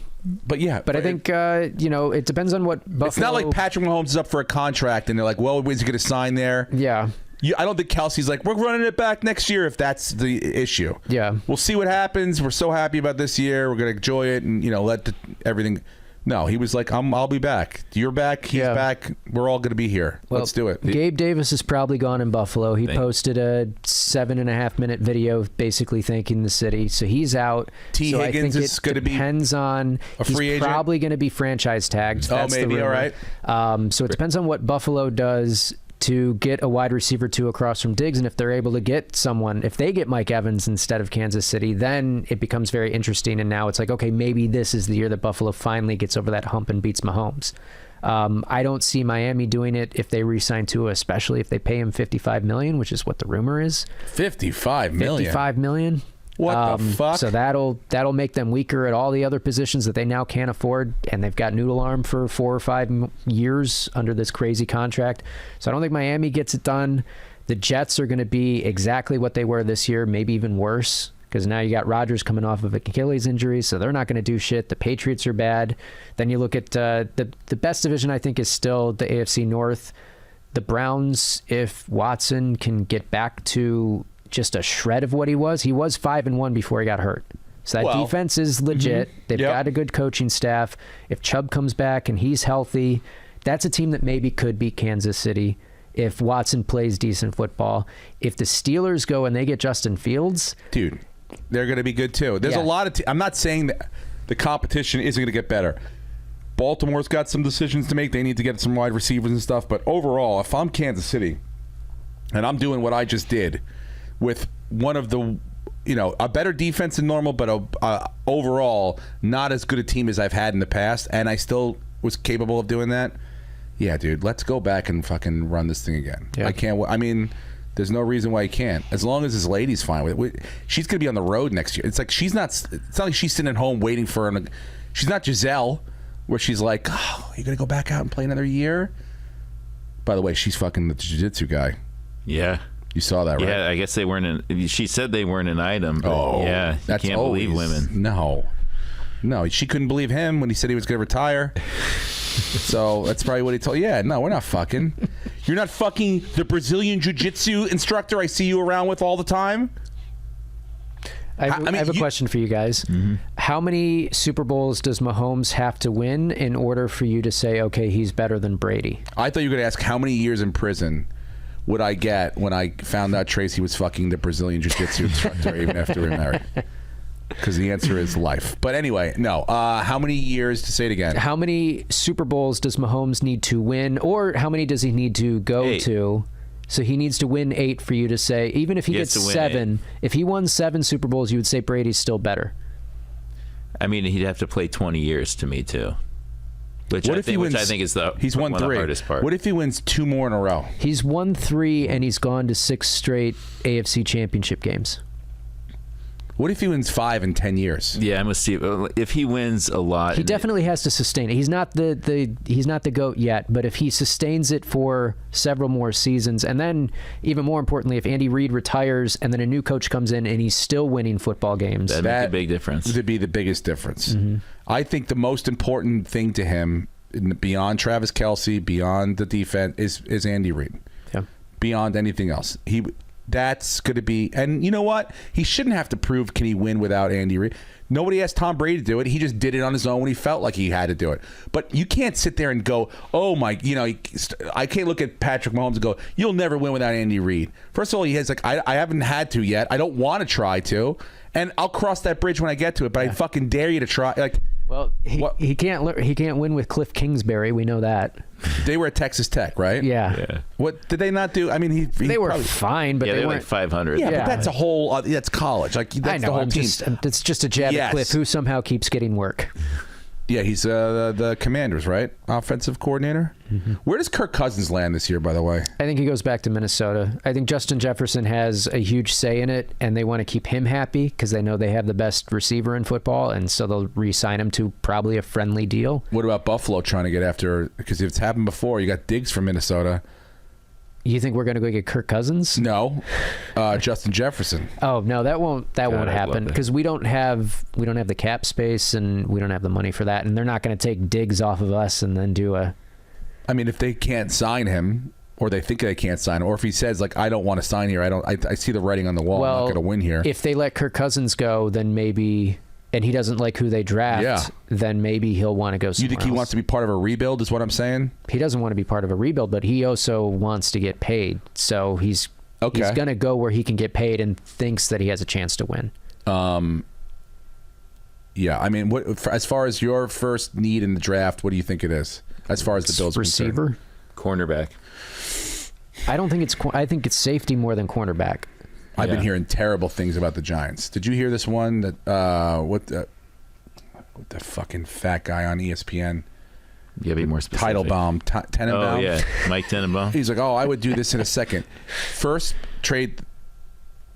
But yeah, But I think it depends on what Buffalo. it's not like Patrick Mahomes is up for a contract and they're like, well, when's he going to sign there? Yeah. I don't think Kelsey's like, we're running it back next year if that's the issue. Yeah. We'll see what happens. We're so happy about this year. We're going to enjoy it and, let everything. No, he was like, I'll be back. You're back. He's back. We're all going to be here. Well, Let's do it. Gabe Davis is probably gone in Buffalo. He posted a 7.5-minute video basically thanking the city. So he's out. T. So Higgins I think is going to be depends on a free he's agent? probably going to be franchise tagged. That's maybe. the rumor. All right. So it depends on what Buffalo does to get a wide receiver 2 across from Diggs, and if they're able to get someone, if they get Mike Evans instead of Kansas City, then it becomes very interesting. And now it's like, okay, maybe this is the year that Buffalo finally gets over that hump and beats Mahomes. I don't see Miami doing it if they re-sign Tua, especially if they pay him $55 million, which is what the rumor is. $55 million. $55 million. What the fuck? So that'll make them weaker at all the other positions that they now can't afford, and they've got noodle arm for 4 or 5 years under this crazy contract. So I don't think Miami gets it done. The Jets are going to be exactly what they were this year, maybe even worse, because now you got Rodgers coming off of Achilles injury, so they're not going to do shit. The Patriots are bad. Then you look at the best division, I think, is still the AFC North. The Browns, if Watson can get back to just a shred of what he was 5-1 before he got hurt. So that defense is legit. They've got a good coaching staff. If Chubb comes back and he's healthy, that's a team that maybe could beat Kansas City if Watson plays decent football. If the Steelers go and they get Justin Fields, dude, they're going to be good too. There's a lot of I'm not saying that the competition isn't going to get better. Baltimore's got some decisions to make. They need to get some wide receivers and stuff, but overall, if I'm Kansas City and I'm doing what I just did with one of the, a better defense than normal, but overall not as good a team as I've had in the past, and I still was capable of doing that. Yeah, dude, let's go back and fucking run this thing again. Yeah. I can't. I mean, There's no reason why he can't. As long as his lady's fine with it. She's going to be on the road next year. It's like it's not like she's sitting at home waiting for him. She's not Giselle, where she's like, oh, you're going to go back out and play another year? By the way, she's fucking the jiu-jitsu guy. Yeah. You saw that, right? Yeah, I guess they weren't she said they weren't an item, but yeah, you can't believe women. No, she couldn't believe him when he said he was going to retire. So that's probably what he told. Yeah, no, we're not fucking. You're not fucking the Brazilian jiu-jitsu instructor I see you around with all the time? I have a question for you guys. Mm-hmm. How many Super Bowls does Mahomes have to win in order for you to say, okay, he's better than Brady? I thought you were going to ask how many years in prison would I get when I found out Tracy was fucking the Brazilian jiu-jitsu instructor even after we married? Because the answer is life. But anyway, no. How many years, to say it again? How many Super Bowls does Mahomes need to win, or how many does he need to go 8. to? So he needs to win 8 for you to say, even if he gets 7, if he won 7 Super Bowls, you would say Brady's still better. I mean, he'd have to play 20 years to me, too. Which I think is he's won 3. The hardest part. What if he wins 2 more in a row? He's won 3, and he's gone to 6 straight AFC Championship games. What if he wins 5 in 10 years? Yeah, I'm gonna see if he wins a lot. He definitely has to sustain it. He's not the GOAT yet, but if he sustains it for several more seasons, and then even more importantly, if Andy Reid retires and then a new coach comes in and he's still winning football games, that'd make a big difference. Would be the biggest difference. Mm-hmm. I think the most important thing to him, beyond Travis Kelce, beyond the defense, is Andy Reid. Yeah. Beyond anything else, that's going to be, and you know what? He shouldn't have to prove can he win without Andy Reid. Nobody asked Tom Brady to do it. He just did it on his own when he felt like he had to do it. But you can't sit there and go, oh my, I can't look at Patrick Mahomes and go, you'll never win without Andy Reid. First of all, he has I haven't had to yet. I don't want to try to, and I'll cross that bridge when I get to it. But I fucking dare you to try. Well, he can't win with Cliff Kingsbury. We know that. They were at Texas Tech, right? Yeah. What did they not do? I mean, they were fine, but they weren't were like 500. Yeah, but that's a whole. That's college. That's I know. The whole team. It's just a jab at Cliff, who somehow keeps getting work. Yeah, he's the Commanders, right? Offensive coordinator. Mm-hmm. Where does Kirk Cousins land this year, by the way? I think he goes back to Minnesota. I think Justin Jefferson has a huge say in it, and they want to keep him happy because they know they have the best receiver in football, and so they'll re-sign him to probably a friendly deal. What about Buffalo trying to get after? Because if it's happened before, you got Diggs from Minnesota. You think we're going to go get Kirk Cousins? No, Justin Jefferson. Oh no, that won't happen because we don't have the cap space and we don't have the money for that, and they're not going to take Diggs off of us and then do a. I mean, if they can't sign him, or they think they can't sign him, or if he says I don't want to sign here, I see the writing on the wall. I'm not going to win here. If they let Kirk Cousins go, then maybe. And he doesn't like who they draft, then maybe he'll want to go somewhere You think he wants to be part of a rebuild is what I'm saying? He doesn't want to be part of a rebuild, but he also wants to get paid. So he's going to go where he can get paid and thinks that he has a chance to win. Yeah, I mean, as far as your first need in the draft, what do you think it is? As far as the Bills receiver? Cornerback. I don't think I think it's safety more than cornerback. I've been hearing terrible things about the Giants. Did you hear this one that what the fucking fat guy on ESPN? You gotta be more specific. Teitelbaum, Tenenbaum. Oh yeah, Mike Tenenbaum. He's like, I would do this in a second. First trade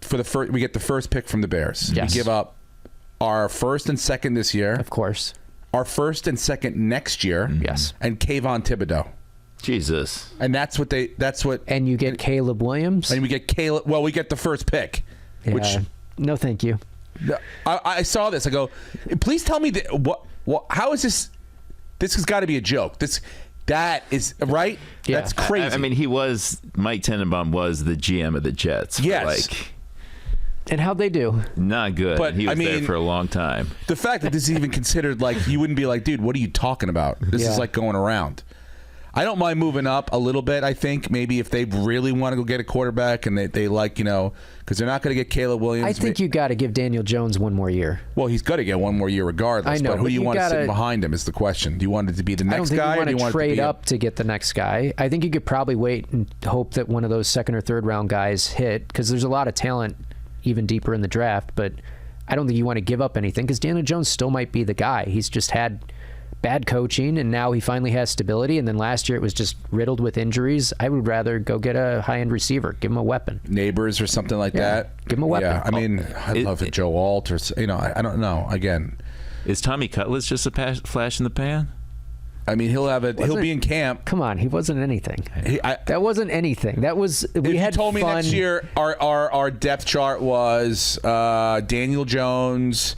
for the first. We get the first pick from the Bears. Yes. We give up our first and second this year. Of course. Our first and second next year. Yes. And Kayvon Thibodeau. Jesus. And that's what. And you get Caleb Williams. And we get Caleb. Well, we get the first pick. Yeah. Which. No, thank you. I saw this. I go, please tell me what how is this? This has got to be a joke. That is right. Yeah. That's crazy. I mean, Mike Tenenbaum was the GM of the Jets. Yes. And how'd they do? Not good. But he was there for a long time. The fact that this is even considered, you wouldn't be like, dude, what are you talking about? This is like going around. I don't mind moving up a little bit, I think. Maybe if they really want to go get a quarterback and they because they're not going to get Caleb Williams. I think you got to give Daniel Jones one more year. Well, he's got to get one more year regardless. I know, but who do you want to sit behind him is the question. Do you want it to be the next guy? I don't think you want to trade up to to get the next guy. I think you could probably wait and hope that one of those second or third round guys hit because there's a lot of talent even deeper in the draft. But I don't think you want to give up anything because Daniel Jones still might be the guy. He's just had bad coaching, and now he finally has stability. And then last year it was just riddled with injuries. I would rather go get a high-end receiver, give him a weapon. Neighbors or something like that. Give him a weapon. Yeah, I mean, I'd love it. Joe Alt or I don't know. Again, Is Tommy Cutlets just a flash in the pan? I mean, he'll be in camp. Come on, he wasn't anything. That wasn't anything. That was we had you told me fun. next year our depth chart was Daniel Jones,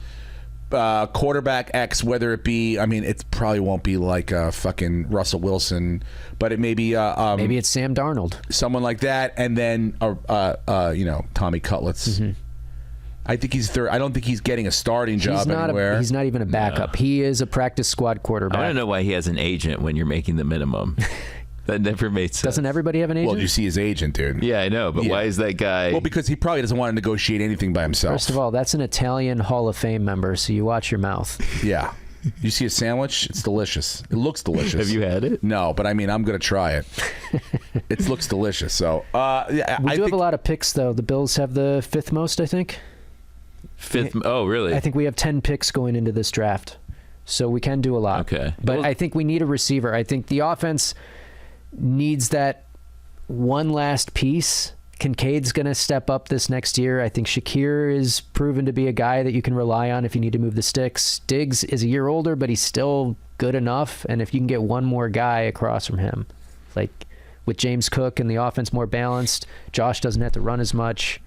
quarterback X, whether it be, I mean, it probably won't be like fucking Russell Wilson, but it may be maybe it's Sam Darnold, someone like that, and then Tommy Cutlets. Mm-hmm. I think he's third. I don't think he's getting a starting job anywhere. He's not even a backup. No. He is a practice squad quarterback. I don't know why he has an agent when you're making the minimum. That never made sense. Doesn't everybody have an agent? Well, you see his agent, dude. Yeah, I know, but why is that guy? Well, because he probably doesn't want to negotiate anything by himself. First of all, that's an Italian Hall of Fame member, so you watch your mouth. Yeah. You see a sandwich? It's delicious. It looks delicious. Have you had it? No, but I mean, I'm going to try it. It looks delicious. So, we do have a lot of picks, though. The Bills have the fifth most, I think. Fifth? Oh, really? I think we have 10 picks going into this draft, so we can do a lot. Okay. But I think we need a receiver. I think the offense needs that one last piece. Kincaid's going to step up this next year. I think Shakir is proven to be a guy that you can rely on if you need to move the sticks. Diggs is a year older, but he's still good enough. And if you can get one more guy across from him, like with James Cook and the offense more balanced, Josh doesn't have to run as much.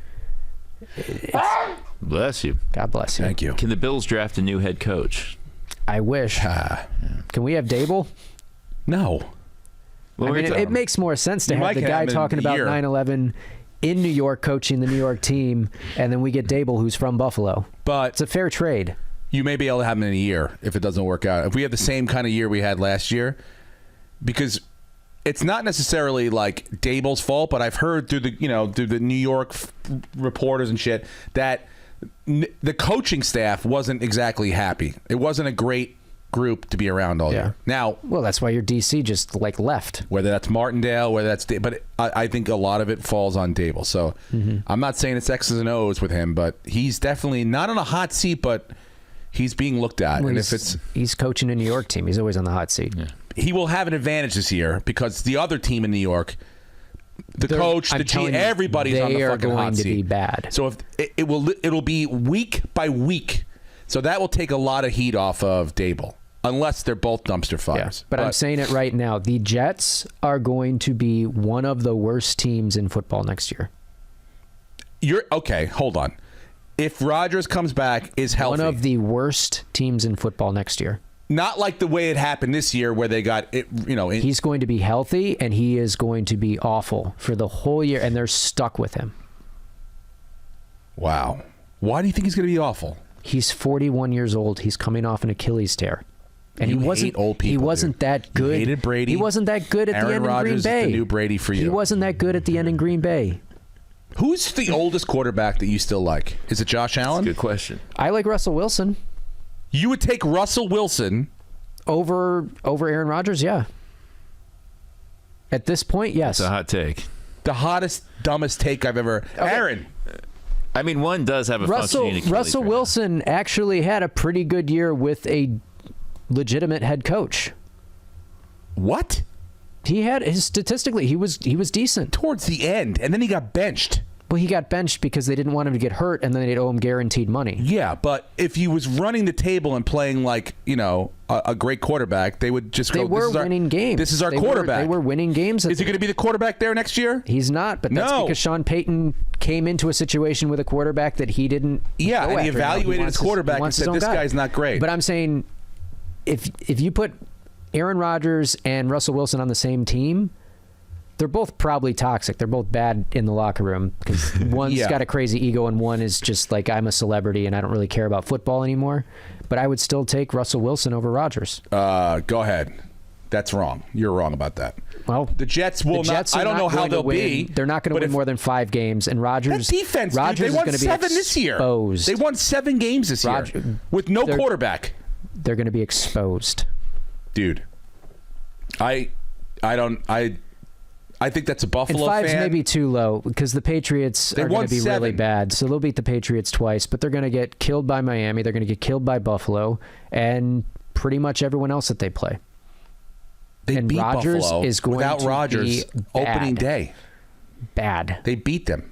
Bless you. God bless you. Thank you. Can the Bills draft a new head coach? I wish. Can we have Dable? No. Well, I mean, it makes more sense to have the guy talking about 9/11 in New York, coaching the New York team, and then we get Dable, who's from Buffalo. But it's a fair trade. You may be able to have him in a year if it doesn't work out. If we have the same kind of year we had last year, because it's not necessarily like Dable's fault, but I've heard through the New York reporters and shit that the coaching staff wasn't exactly happy. It wasn't a great group to be around all year. Now, well, that's why your DC just left. Whether that's Martindale, whether that's but I think a lot of it falls on Dable. So I'm not saying it's X's and O's with him, but he's definitely not on a hot seat, but he's being looked at. Well, and he's coaching a New York team, he's always on the hot seat. Yeah. He will have an advantage this year because the other team in New York, the coach, the GM, everybody's on the fucking hot seat. They are going to be bad. So if it'll be week by week. So that will take a lot of heat off of Dable. Unless they're both dumpster fires. Yeah, but I'm saying it right now. The Jets are going to be one of the worst teams in football next year. Okay, hold on. If Rodgers comes back, is healthy. One of the worst teams in football next year. Not like the way it happened this year where they got it, he's going to be healthy and he is going to be awful for the whole year, and they're stuck with him. Wow. Why do you think he's going to be awful? He's 41 years old. He's coming off an Achilles tear. And he wasn't old people. He wasn't that good. You hated Brady. He wasn't that good at the end in Green Bay. Is the new Brady for you. He wasn't that good at the end in Green Bay. Who's the oldest quarterback that you still like? Is it Josh Allen? That's a good question. I like Russell Wilson. You would take Russell Wilson over Aaron Rodgers? Yeah. At this point, yes. That's a hot take. The hottest, dumbest take I've ever. Okay. Aaron. I mean, one does have a functioning Achilles. Russell Wilson actually had a pretty good year with a legitimate head coach. What? He had statistically he was decent towards the end, and then he got benched. Well, he got benched because they didn't want him to get hurt, and then they'd owe him guaranteed money. Yeah, but if he was running the table and playing like a great quarterback, they would just go. They were winning games. This is our quarterback. They were winning games. Is he going to be the quarterback there next year? He's not, but that's because Sean Payton came into a situation with a quarterback that he didn't. Yeah, and he evaluated his quarterback and said, "This guy's not great." But I'm saying, if you put Aaron Rodgers and Russell Wilson on the same team, they're both probably toxic. They're both bad in the locker room because one's got a crazy ego and one is just like, I'm a celebrity and I don't really care about football anymore. But I would still take Russell Wilson over Rodgers. Go ahead. That's wrong. You're wrong about that. Well, the Jets will not. I don't know how they'll be. They're not going to win more than 5 games. And Rodgers, that defense, Rodgers they won is 7 this year. They won 7 games this year with no quarterback. They're going to be exposed. Dude, I think that's a Buffalo fan. And 5's fan. maybe too low because the Patriots are going to be really bad. So they'll beat the Patriots twice, but they're going to get killed by Miami. They're going to get killed by Buffalo. And pretty much everyone else that they play. They And beat Rodgers Buffalo is going without to Rodgers be opening bad. day. Bad. They beat them.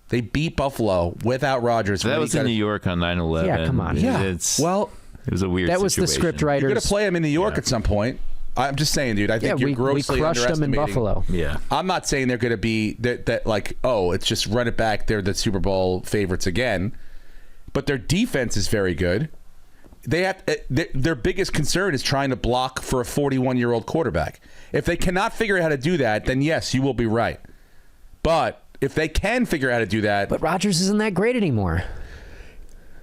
They beat Buffalo without Rodgers. That was in New York on 9/11. Yeah, come on. Yeah. It was a weird That was the situation. script You're writers. going to play them in New York at some point. I'm just saying, dude. I think you're we grossly crushed them in underestimating. Buffalo. Yeah. I'm not saying they're going to be that like, oh, it's just run it back. They're the Super Bowl favorites again. But their defense is very good. They have their biggest concern is trying to block for a 41-year-old quarterback. If they cannot figure out how to do that, then yes, you will be right. But if they can figure out how to do that, But Rodgers isn't that great anymore.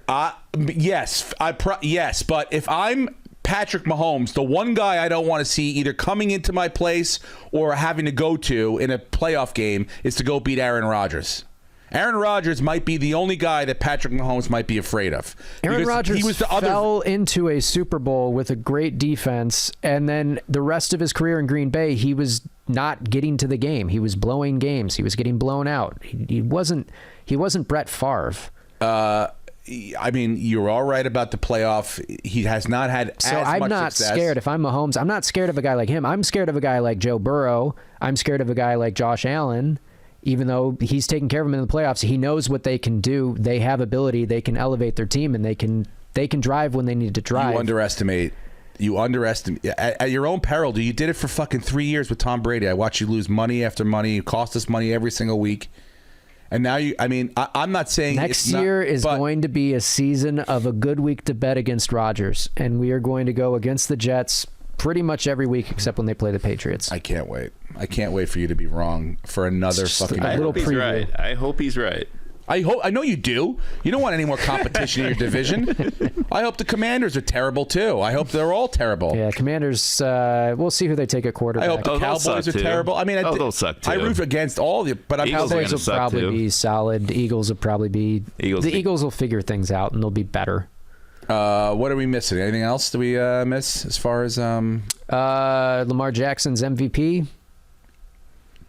yes, yes. But if I'm Patrick Mahomes, the one guy I don't want to see either coming into my place or having to go to in a playoff game is to go beat Aaron Rodgers. Aaron Rodgers might be the only guy that Patrick Mahomes might be afraid of. Aaron Because Rodgers he was the other. fell into a Super Bowl with a great defense, and then the rest of his career in Green Bay, he was not getting to the game. He was blowing games. He was getting blown out. He wasn't Brett Favre. I mean, you're all right about the playoff. He has not had So as I'm much not success. scared. If I'm Mahomes, I'm not scared of a guy like him. I'm scared of a guy like Joe Burrow. I'm scared of a guy like Josh Allen. Even though he's taking care of them in the playoffs, he knows what they can do. They have ability. They can elevate their team, and they can drive when they need to drive. You underestimate at your own peril. Dude, you did it for fucking 3 years with Tom Brady. I watched you lose money after money. You cost us money every single week. And now I'm not saying Next it's not- year is but going to be a season of a good week to bet against Rodgers, and we are going to go against the Jets pretty much every week except when they play the Patriots. I can't wait. I can't wait for you to be wrong for another Just fucking. a I little hope he's preview. right. I hope he's right. I know you do. You don't want any more competition in your division. I hope the Commanders are terrible too. I hope they're all terrible. Yeah, Commanders. We'll see who they take at quarterback. I hope the Oh, they'll Cowboys suck are too. terrible. I mean, They'll suck too. I root against all of you, but I'm Eagles are saying Cowboys will suck probably too. be solid. Eagles will probably be. Eagles the be- Eagles will figure things out and they'll be better. what are we missing? Anything else do we miss as far as Lamar Jackson's MVP.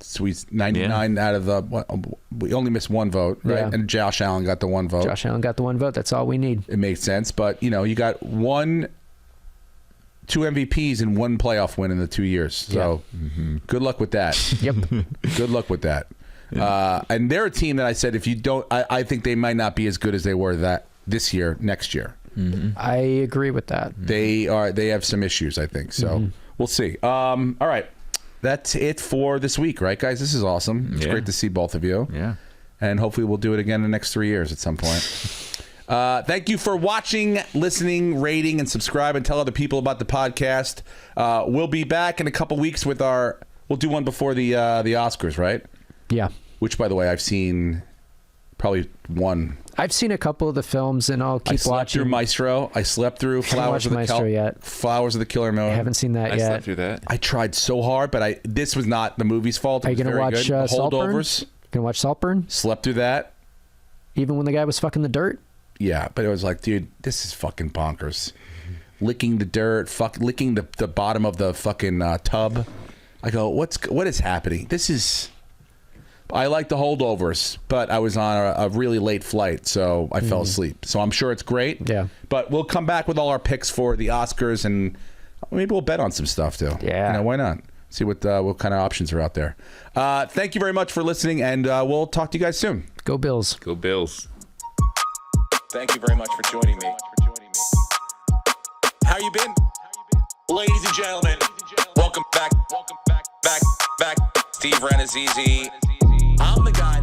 sweet 99 out of the we only missed one vote, right? Yeah. And Josh Allen got the one vote. Josh Allen got the one vote. That's all we need. It makes sense, but you got two MVPs and one playoff win in the 2 years. So good luck with that. Yep. Good luck with that. And they're a team that I said if you don't, I think they might not be as good as they were this year, next year. I agree with that. They have some issues, I think. So we'll see. All right. That's it for this week, right, guys? This is awesome. It's Yeah. great to see both of you. Yeah. And hopefully we'll do it again in the next 3 years at some point. Thank you for watching, listening, rating, and subscribe, and tell other people about the podcast. We'll be back in a couple weeks with we'll do one before the Oscars, right? Yeah. Which, by the way, I've seen probably one. I've seen a couple of the films, and I'll I keep slept watching. through Maestro. I slept through Flowers watched of the Maestro yet. Flowers of the Killer I Moon. haven't seen that I yet. slept through that. I tried so hard, but this was not the movie's fault. It Are you was gonna very watch good. The Saltburn? Holdovers. Gonna watch Saltburn? Slept through that. Even when the guy was fucking the dirt? Yeah, but it was like, dude, this is fucking bonkers. Licking the dirt, licking the bottom of the fucking tub. I go, what is happening? This is. I like the Holdovers, but I was on a really late flight, so I fell asleep. So I'm sure it's great. Yeah. But we'll come back with all our picks for the Oscars, and maybe we'll bet on some stuff too. Yeah. Why not? See what kind of options are out there. Thank you very much for listening, and we'll talk to you guys soon. Go Bills. Go Bills. Thank you very much for joining me. How you been? Ladies and gentlemen, welcome back. Steve Renazizi. I'm the guy